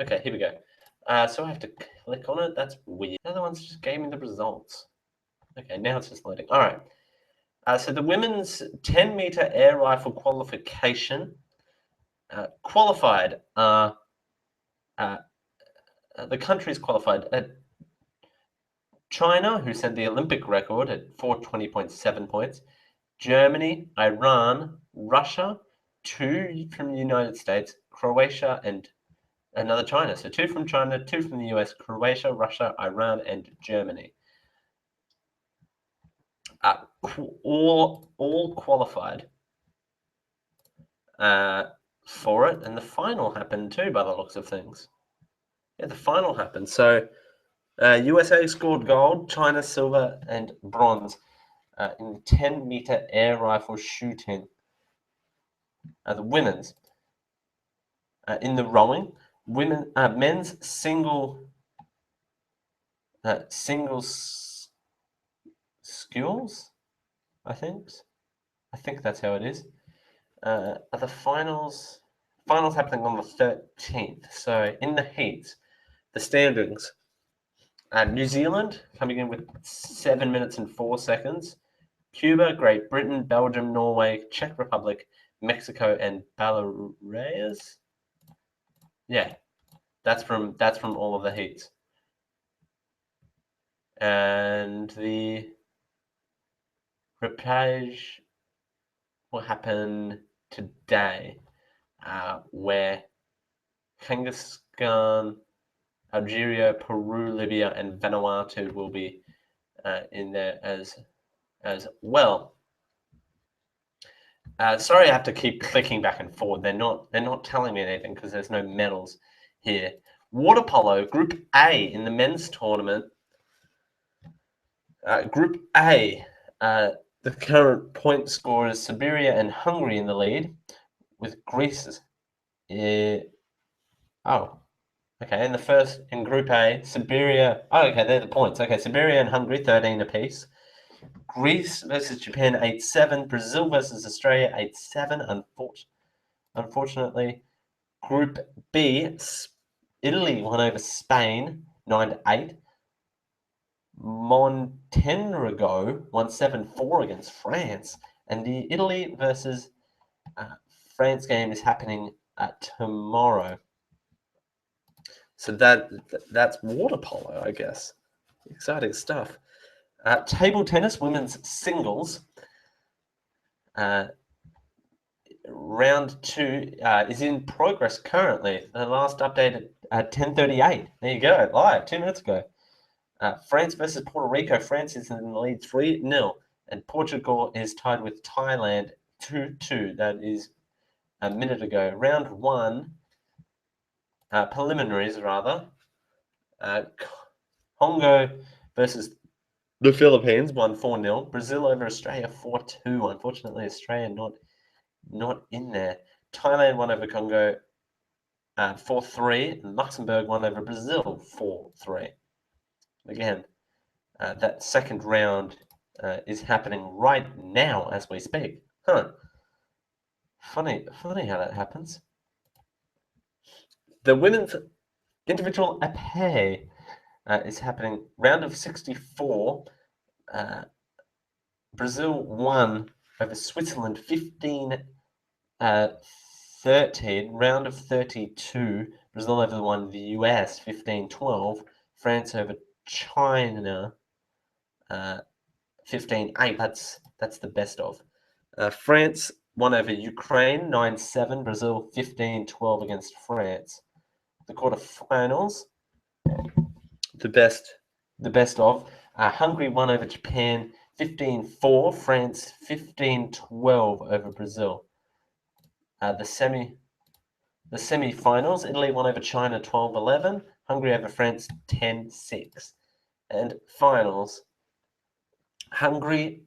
Okay, here we go. So I have to click on it. That's weird. The other ones just gave me the results. Okay, now it's just loading. All right. So the women's 10-meter air rifle qualification qualified. The countries qualified. China, who set the Olympic record at 420.7 points. Germany, Iran, Russia, 2 from the United States, Croatia, and another China. So 2 from China, 2 from the US, Croatia, Russia, Iran, and Germany. All qualified for it, and the final happened too, by the looks of things. Yeah, the final happened. So USA scored gold, China silver, and bronze in the 10-meter air rifle shooting. The women's in the rowing, men's singles skills. I think that's how it is. The finals happening on the 13th. So in the heats, the standings. New Zealand coming in with 7 minutes and 4 seconds. Cuba, Great Britain, Belgium, Norway, Czech Republic, Mexico, and Belarus. Yeah, that's from all of the heats. And the repage will happen today, where Kyrgyzstan, Algeria, Peru, Libya, and Vanuatu will be in there as well. Sorry, I have to keep clicking back and forward. They're not telling me anything because there's no medals here. Water polo, Group A in the men's tournament. Group A, the current point scorers Siberia and Hungary in the lead, with Greece. Okay, in Group A, Siberia. Okay, they're the points. Okay, Siberia and Hungary 13 apiece. Greece versus Japan 8-7. Brazil versus Australia 8-7. Unfortunately, Group B, Italy won over Spain 9-8. Montenegro won 7-4 against France, and the Italy versus France game is happening tomorrow. So that's water polo, I guess. Exciting stuff. Table tennis, women's singles. Round 2 is in progress currently. The last update at 10:38. There you go, live 2 minutes ago. France versus Puerto Rico. France is in the lead 3-0, and Portugal is tied with Thailand 2-2. That is a minute ago. Round 1, preliminaries rather. Congo versus the Philippines won 4-0. Brazil over Australia 4-2. Unfortunately, Australia not in there. Thailand won over Congo 4-3. Luxembourg won over Brazil 4-3. Again, that second round is happening right now as we speak. Funny how that happens. The women's individual épée is happening. Round of 64. Brazil won over Switzerland 15-13. Round of 32. Brazil over the US 15-12. France over China 15-8. That's the best of. France won over Ukraine 9-7. Brazil 15-12 against France. The quarterfinals, the best of. Hungary won over Japan 15-4. France 15-12 over Brazil. The semi-finals, Italy won over China 12-11. Hungary over France 10-6. And finals, Hungary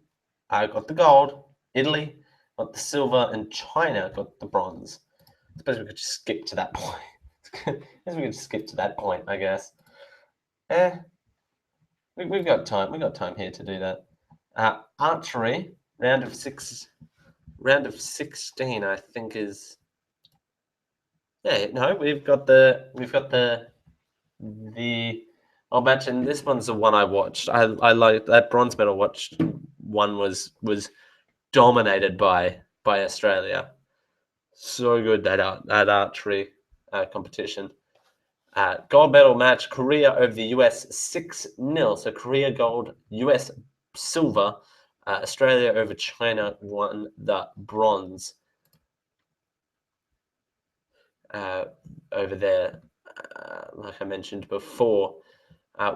got the gold, Italy got the silver, and China got the bronze. I suppose we could just skip to that point. I guess. We've got time. We've got time here to do that. Archery, round of 16, I think is. Yeah, no, we've got the. I'll mention this one's the one I watched. I like that bronze medal watched one was dominated by Australia. So good that archery competition. Gold medal match, Korea over the US 6-0. So Korea gold, US silver. Australia over China won the bronze over there. Like I mentioned before,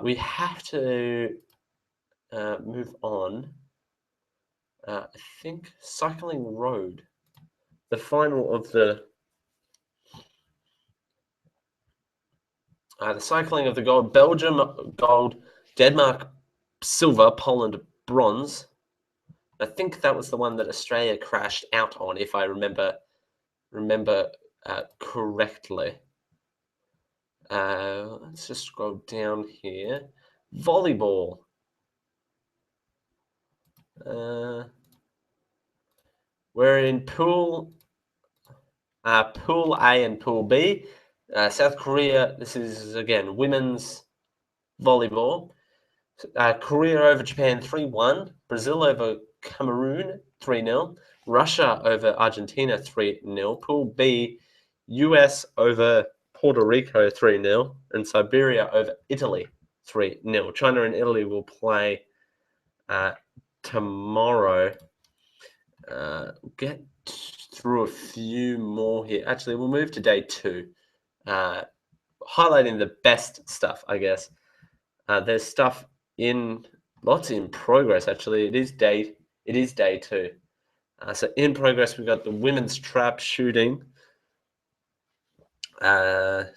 we have to move on. I think cycling road, the final of the cycling of the gold. Belgium gold, Denmark silver, Poland bronze. I think that was the one that Australia crashed out on, if I remember correctly. Let's just scroll down here. Volleyball. We're in Pool A and Pool B. South Korea, this is, again, women's volleyball. Korea over Japan 3-1. Brazil over Cameroon 3-0. Russia over Argentina 3-0. Pool B, US over Puerto Rico 3-0. And Siberia over Italy 3-0. China and Italy will play tomorrow. Get through a few more here. Actually, we'll move to day 2. Highlighting the best stuff, I guess. There's stuff lots in progress. Actually, it is day 2. So in progress, we've got the women's trap shooting, women's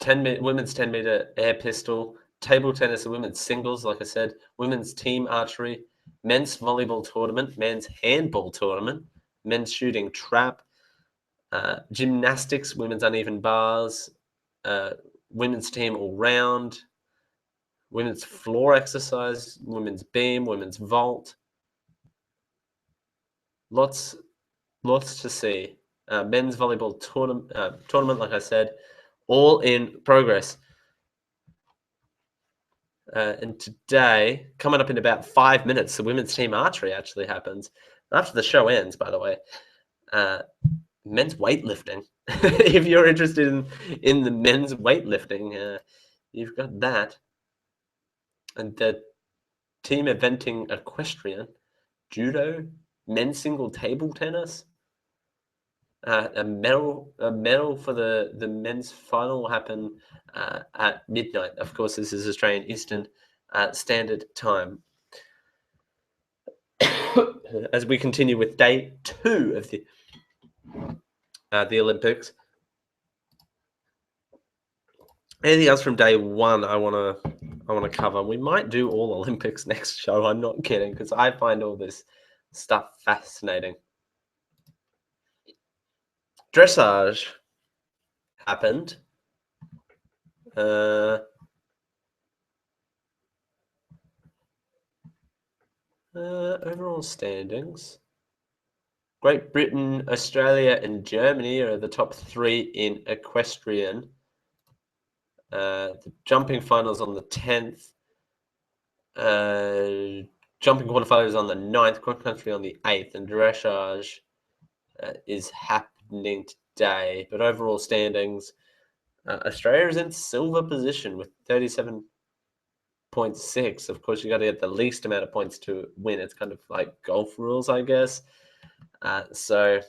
10-meter air pistol, table tennis, and women's singles. Like I said, women's team archery, men's volleyball tournament, men's handball tournament, men's shooting trap, gymnastics, women's uneven bars, women's team all round, women's floor exercise, women's beam, women's vault. Lots to see. Men's volleyball tournament, like I said, all in progress. And today, coming up in about 5 minutes, the women's team archery actually happens. After the show ends, by the way. Men's weightlifting. If you're interested in the men's weightlifting, you've got that. And the team eventing equestrian, judo, men's single table tennis. A medal for the men's final will happen at midnight. Of course, this is Australian Eastern Standard Time. As we continue with day 2 of the Olympics. Anything else from day 1 I want to cover? We might do all Olympics next show. I'm not kidding, because I find all this stuff fascinating. Dressage happened. Overall standings. Great Britain, Australia, and Germany are the top 3 in equestrian. The jumping finals on the 10th. Jumping quarterfinals on the 9th. Cross country on the 8th. And dressage is happening today. But overall standings, Australia is in silver position with 37.6. Of course, you got to get the least amount of points to win. It's kind of like golf rules, I guess. So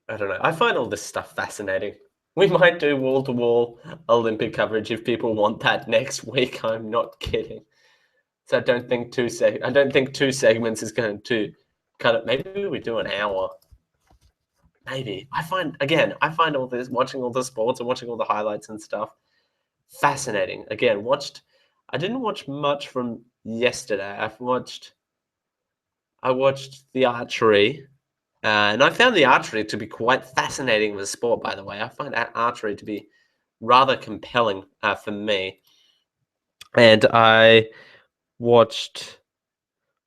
I don't know. I find all this stuff fascinating. We might do wall-to-wall Olympic coverage if people want that next week. I'm not kidding. So I don't think 2 segments is going to cut it. Maybe we do an hour. maybe. I find all this, watching all the sports and watching all the highlights and stuff, fascinating. Again, I didn't watch much from yesterday. I watched the archery, and I found the archery to be quite fascinating as a sport, by the way. I find archery to be rather compelling for me. And I watched,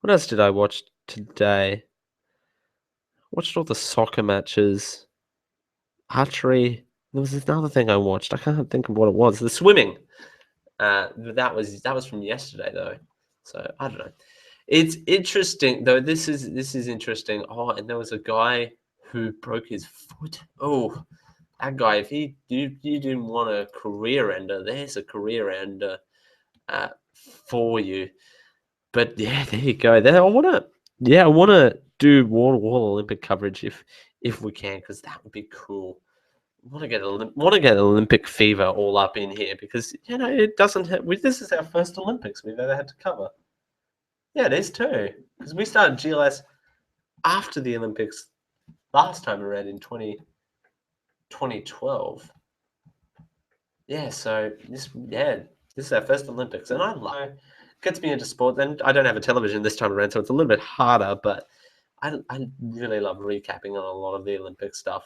what else did I watch today? Watched all the soccer matches, archery. There was another thing I watched. I can't think of what it was. The swimming. That was from yesterday though. So I don't know. It's interesting though. This is interesting. Oh, and there was a guy who broke his foot. Oh, that guy. If you didn't want a career ender, there's a career ender for you. But yeah, there you go. I want to do wall-to-wall Olympic coverage if we can, because that would be cool. Want to get Olympic fever all up in here, because it doesn't have, this is our first Olympics we've ever had to cover. Yeah, it is too, because we started GLS after the Olympics last time around in 2012. Yeah, so this is our first Olympics, and I love it. Gets me into sport. Then I don't have a television this time around, so it's a little bit harder, but I really love recapping on a lot of the Olympic stuff,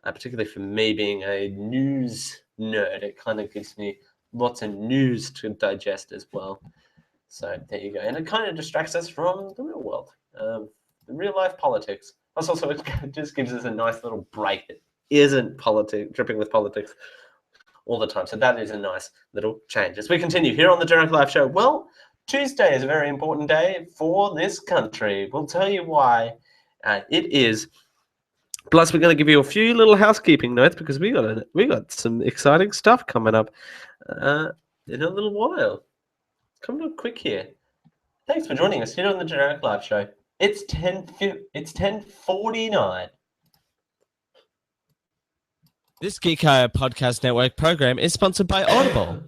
particularly for me being a news nerd. It kind of gives me lots of news to digest as well. So there you go. And it kind of distracts us from the real world, the real life politics. Plus also it just gives us a nice little break that isn't dripping with politics all the time. So that is a nice little change. As we continue here on the Generic Live Show, well, Tuesday is a very important day for this country. We'll tell you why it is. Plus, we're going to give you a few little housekeeping notes, because we got some exciting stuff coming up in a little while. Coming up quick here. Thanks for joining us here on the Generic Live Show. It's 10:49. This Geek.io Podcast Network program is sponsored by Audible.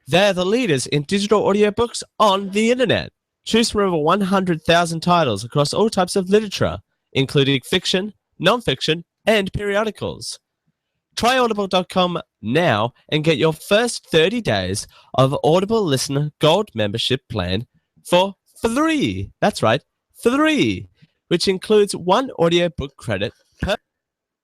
They're the leaders in digital audiobooks on the internet. Choose from over 100,000 titles across all types of literature, including fiction, non-fiction, and periodicals. Try audible.com now and get your first 30 days of Audible Listener Gold membership plan for free. That's right, free, which includes one audiobook credit per.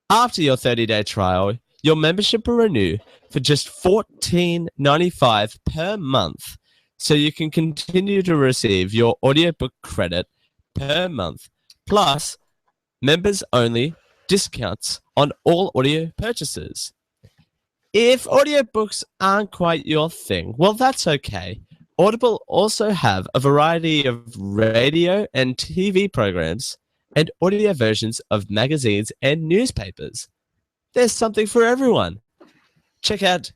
After your 30-day trial, your membership will renew for just $14.95 per month, so you can continue to receive your audiobook credit per month, plus members-only discounts on all audio purchases. If audiobooks aren't quite your thing, well, that's okay. Audible also have a variety of radio and TV programs and audio versions of magazines and newspapers. There's something for everyone. Check out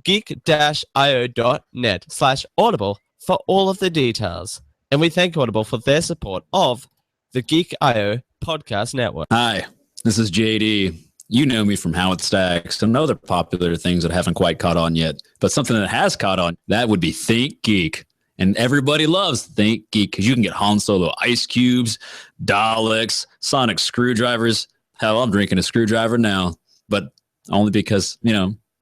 geek-io.net/audible for all of the details. And we thank Audible for their support of the Geek.io Podcast Network. Hi, this is JD. You know me from How It Stacks and other popular things that haven't quite caught on yet. But something that has caught on, that would be Think Geek. And everybody loves Think Geek because you can get Han Solo ice cubes, Daleks, sonic screwdrivers. Hell, I'm drinking a screwdriver now, but only because,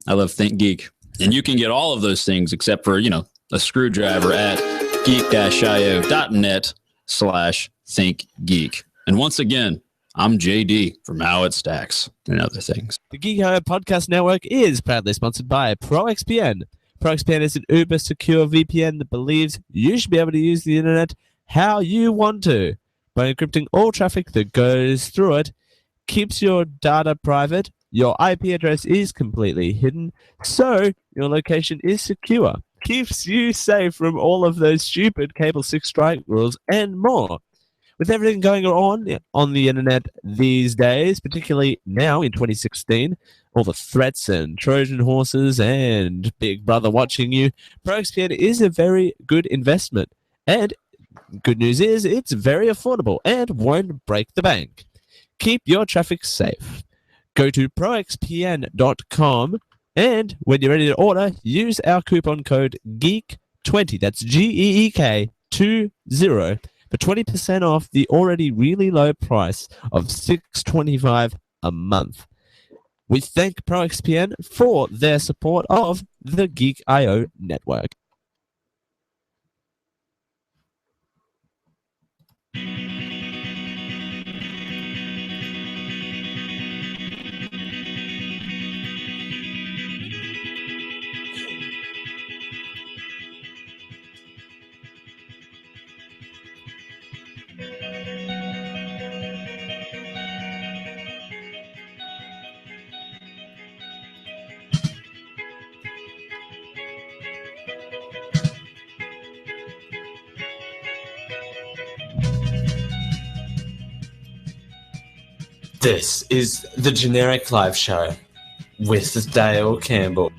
I love Think Geek. And you can get all of those things except for, a screwdriver at geek-io.net/thinkgeek. And once again, I'm JD from How It Stacks and other things. The Geek.io Podcast Network is proudly sponsored by ProXPN. ProXPN is an uber secure VPN that believes you should be able to use the internet how you want to. By encrypting all traffic that goes through it, keeps your data private, your IP address is completely hidden, so your location is secure. Keeps you safe from all of those stupid Cable 6 strike rules and more. With everything going on the internet these days, particularly now in 2016, all the threats and Trojan horses and Big Brother watching you, ProXPN is a very good investment. And good news is it's very affordable and won't break the bank. Keep your traffic safe. Go to proxpn.com, and when you're ready to order, use our coupon code GEEK20. That's GEEK20 for 20% off the already really low price of $6.25 a month. We thank ProXPN for their support of the Geek.io network. This is the Generic Live Show with Dale Campbell.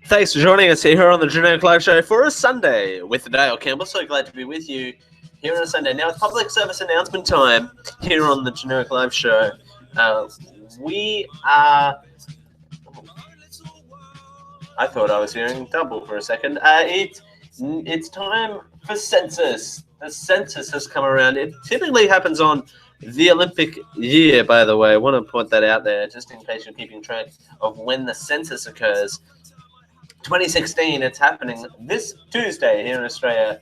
Thanks for joining us here on the Generic Live Show for a Sunday with Dale Campbell. So glad to be with you here on a Sunday. Now it's public service announcement time here on the Generic Live Show. We are... I thought I was hearing double for a second. It's time for census. The census has come around. It typically happens on the Olympic year, by the way. I want to point that out there, just in case you're keeping track of when the census occurs. 2016, it's happening this Tuesday here in Australia.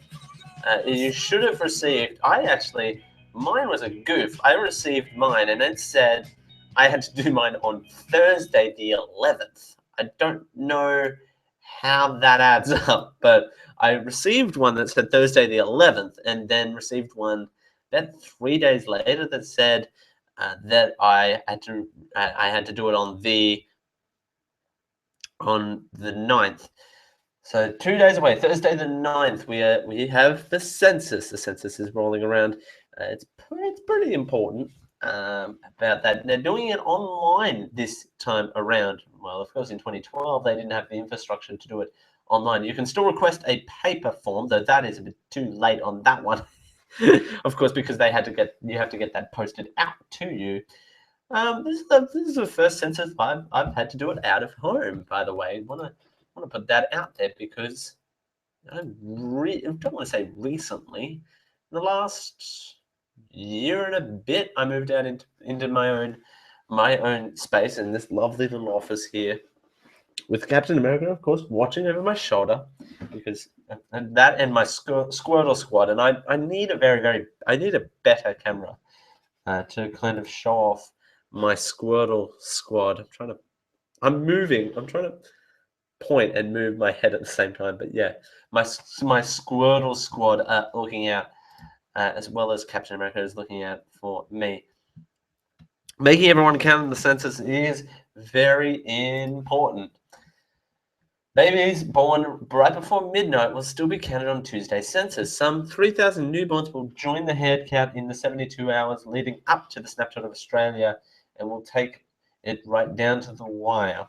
You should have received, mine was a goof. I received mine and it said I had to do mine on Thursday the 11th. I don't know how that adds up, but I received one that said Thursday the 11th and then received one that 3 days later that said that I had to do it on the 9th. So 2 days away, Thursday the 9th, we have the census. The census is rolling around. It's pretty important about that. They're doing it online this time around. Well, of course, in 2012, they didn't have the infrastructure to do it online. You can still request a paper form, though that is a bit too late on that one. Of course, because you have to get that posted out to you. This is the first census I've had to do it out of home. By the way, want to put that out there because I don't want to say recently. In the last year and a bit, I moved out into my own space in this lovely little office here, with Captain America, of course, watching over my shoulder, because that and my Squirtle Squad, and I need a better camera to kind of show off my Squirtle Squad. I'm trying to point and move my head at the same time, but yeah, my Squirtle Squad are looking out, as well as Captain America is looking out for me. Making everyone count in the census is very important. Babies born right before midnight will still be counted on Tuesday's census. Some 3,000 newborns will join the head count in the 72 hours leading up to the Snapshot of Australia, and will take it right down to the wire.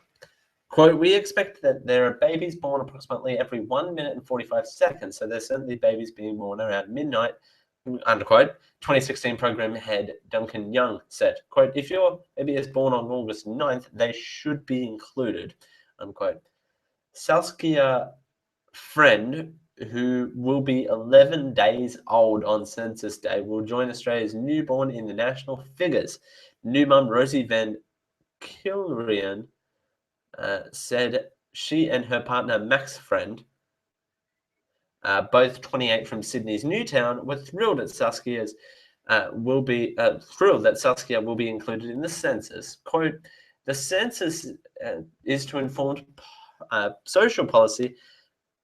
Quote, we expect that there are babies born approximately every 1 minute and 45 seconds, so there's certainly babies being born around midnight, unquote. 2016 program head Duncan Young said, quote, if your baby is born on August 9th, they should be included, unquote. Saskia Friend, who will be 11 days old on Census Day, will join Australia's newborn in the national figures. New mum Rosie Van Kilrian said she and her partner Max Friend, both 28 from Sydney's Newtown, were thrilled that Saskia will be included in the census. Quote, the census is to inform social policy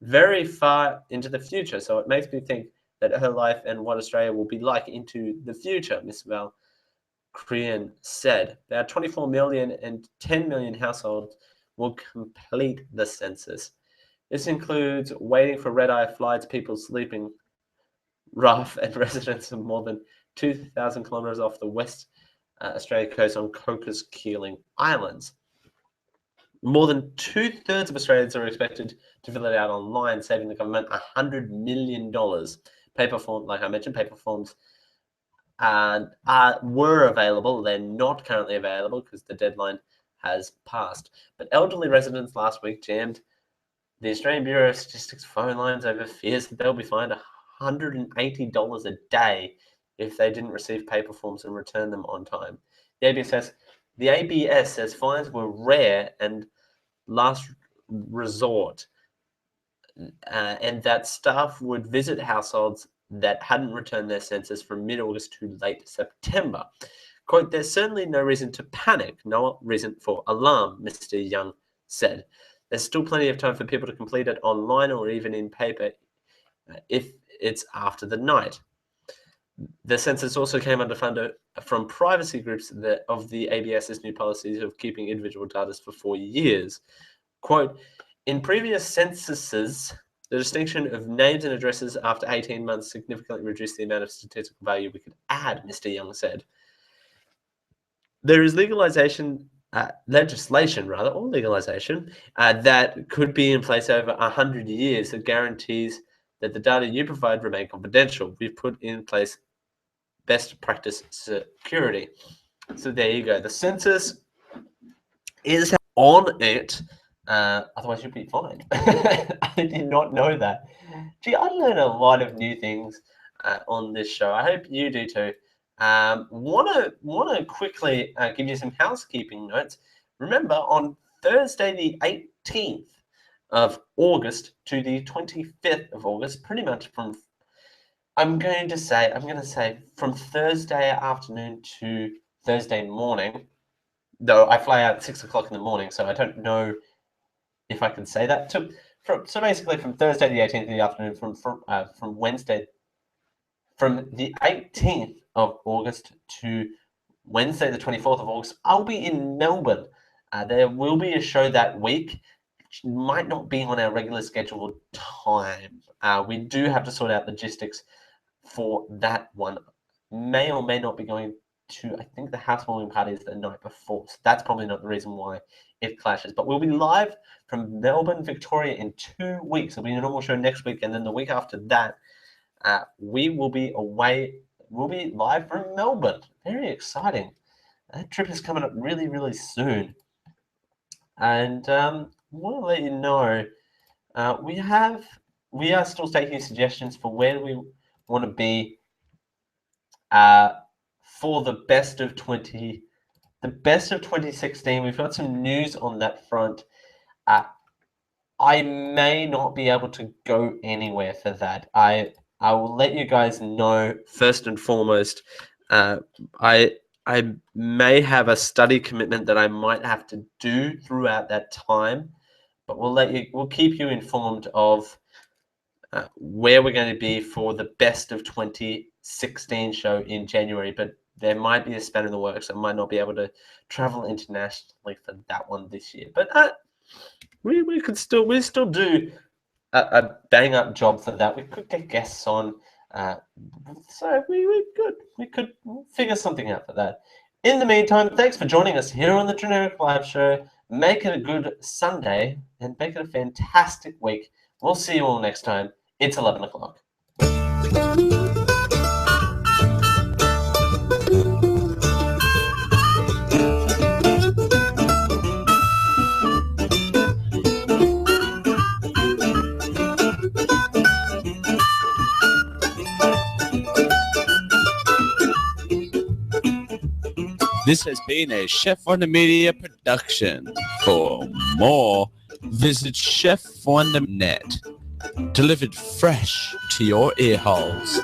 very far into the future, so it makes me think that her life and what Australia will be like into the future, Ms. Val Crean said. About 24 million and 10 million households will complete the census. This includes waiting for red-eye flights, people sleeping rough, and residents of more than 2,000 kilometres off the West Australia coast on Cocos Keeling Islands. More than 2/3 of Australians are expected to fill it out online, saving the government $100 million. Paper form, like I mentioned, paper forms were available. They're not currently available because the deadline has passed. But elderly residents last week jammed the Australian Bureau of Statistics phone lines over fears that they'll be fined $180 a day if they didn't receive paper forms and return them on time. The ABS says The ABS says fines were rare and last resort, and that staff would visit households that hadn't returned their census from mid-August to late September. Quote, there's certainly no reason to panic, no reason for alarm, Mr. Young said. There's still plenty of time for people to complete it online or even in paper if it's after the night. The census also came under fire from privacy groups of the ABS's new policies of keeping individual data for 4 years. Quote, in previous censuses, the distinction of names and addresses after 18 months significantly reduced the amount of statistical value we could add, Mr. Young said. There is legislation that could be in place over 100 years that guarantees that the data you provide remain confidential. We've put in place best practice security. So there you go. The census is on it. Otherwise, you'd be fined. I did not know that. Gee, I learned a lot of new things on this show. I hope you do too. Want to quickly give you some housekeeping notes. Remember, on Thursday, the 18th of August to the 25th of August, pretty much from I'm going to say from Thursday afternoon to Thursday morning, though I fly out at 6 o'clock in the morning, so I don't know if I can say that. So basically from Thursday the 18th in the afternoon, from Wednesday, from the 18th of August to Wednesday the 24th of August, I'll be in Melbourne. There will be a show that week. Which might not be on our regular scheduled time. We do have to sort out logistics for that one. May or may not be going to, I think the housewarming party is the night before, so that's probably not the reason why it clashes. But we'll be live from Melbourne, Victoria in 2 weeks. It'll be a normal show next week, and then the week after that, we will be away. We'll be live from Melbourne. Very exciting. That trip is coming up really, really soon. And I want to let you know, we are still taking suggestions for where we want to be for the best of 2016. We've got some news on that front. I may not be able to go anywhere for that. I will let you guys know first and foremost. I may have a study commitment that I might have to do throughout that time, but we'll keep you informed of where we're going to be for the best of 2016 show in January. But there might be a span in the works. I might not be able to travel internationally for that one this year. But we still do a bang up job for that. We could get guests on. So we could figure something out for that. In the meantime, thanks for joining us here on the Generic Live Show. Make it a good Sunday and make it a fantastic week. We'll see you all next time. It's 11 o'clock. This has been a Chef Wonder Media production. For more, visit chefwonder.net. Delivered fresh to your ear holes.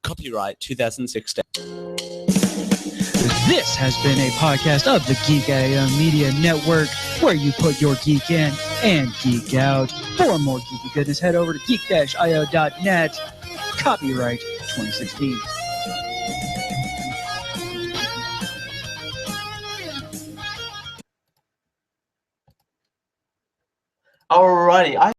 Copyright 2016. This has been a podcast of the Geek.io Media Network, where you put your geek in and geek out. For more geeky goodness, head over to geek-io.net. Copyright 2016. Alrighty,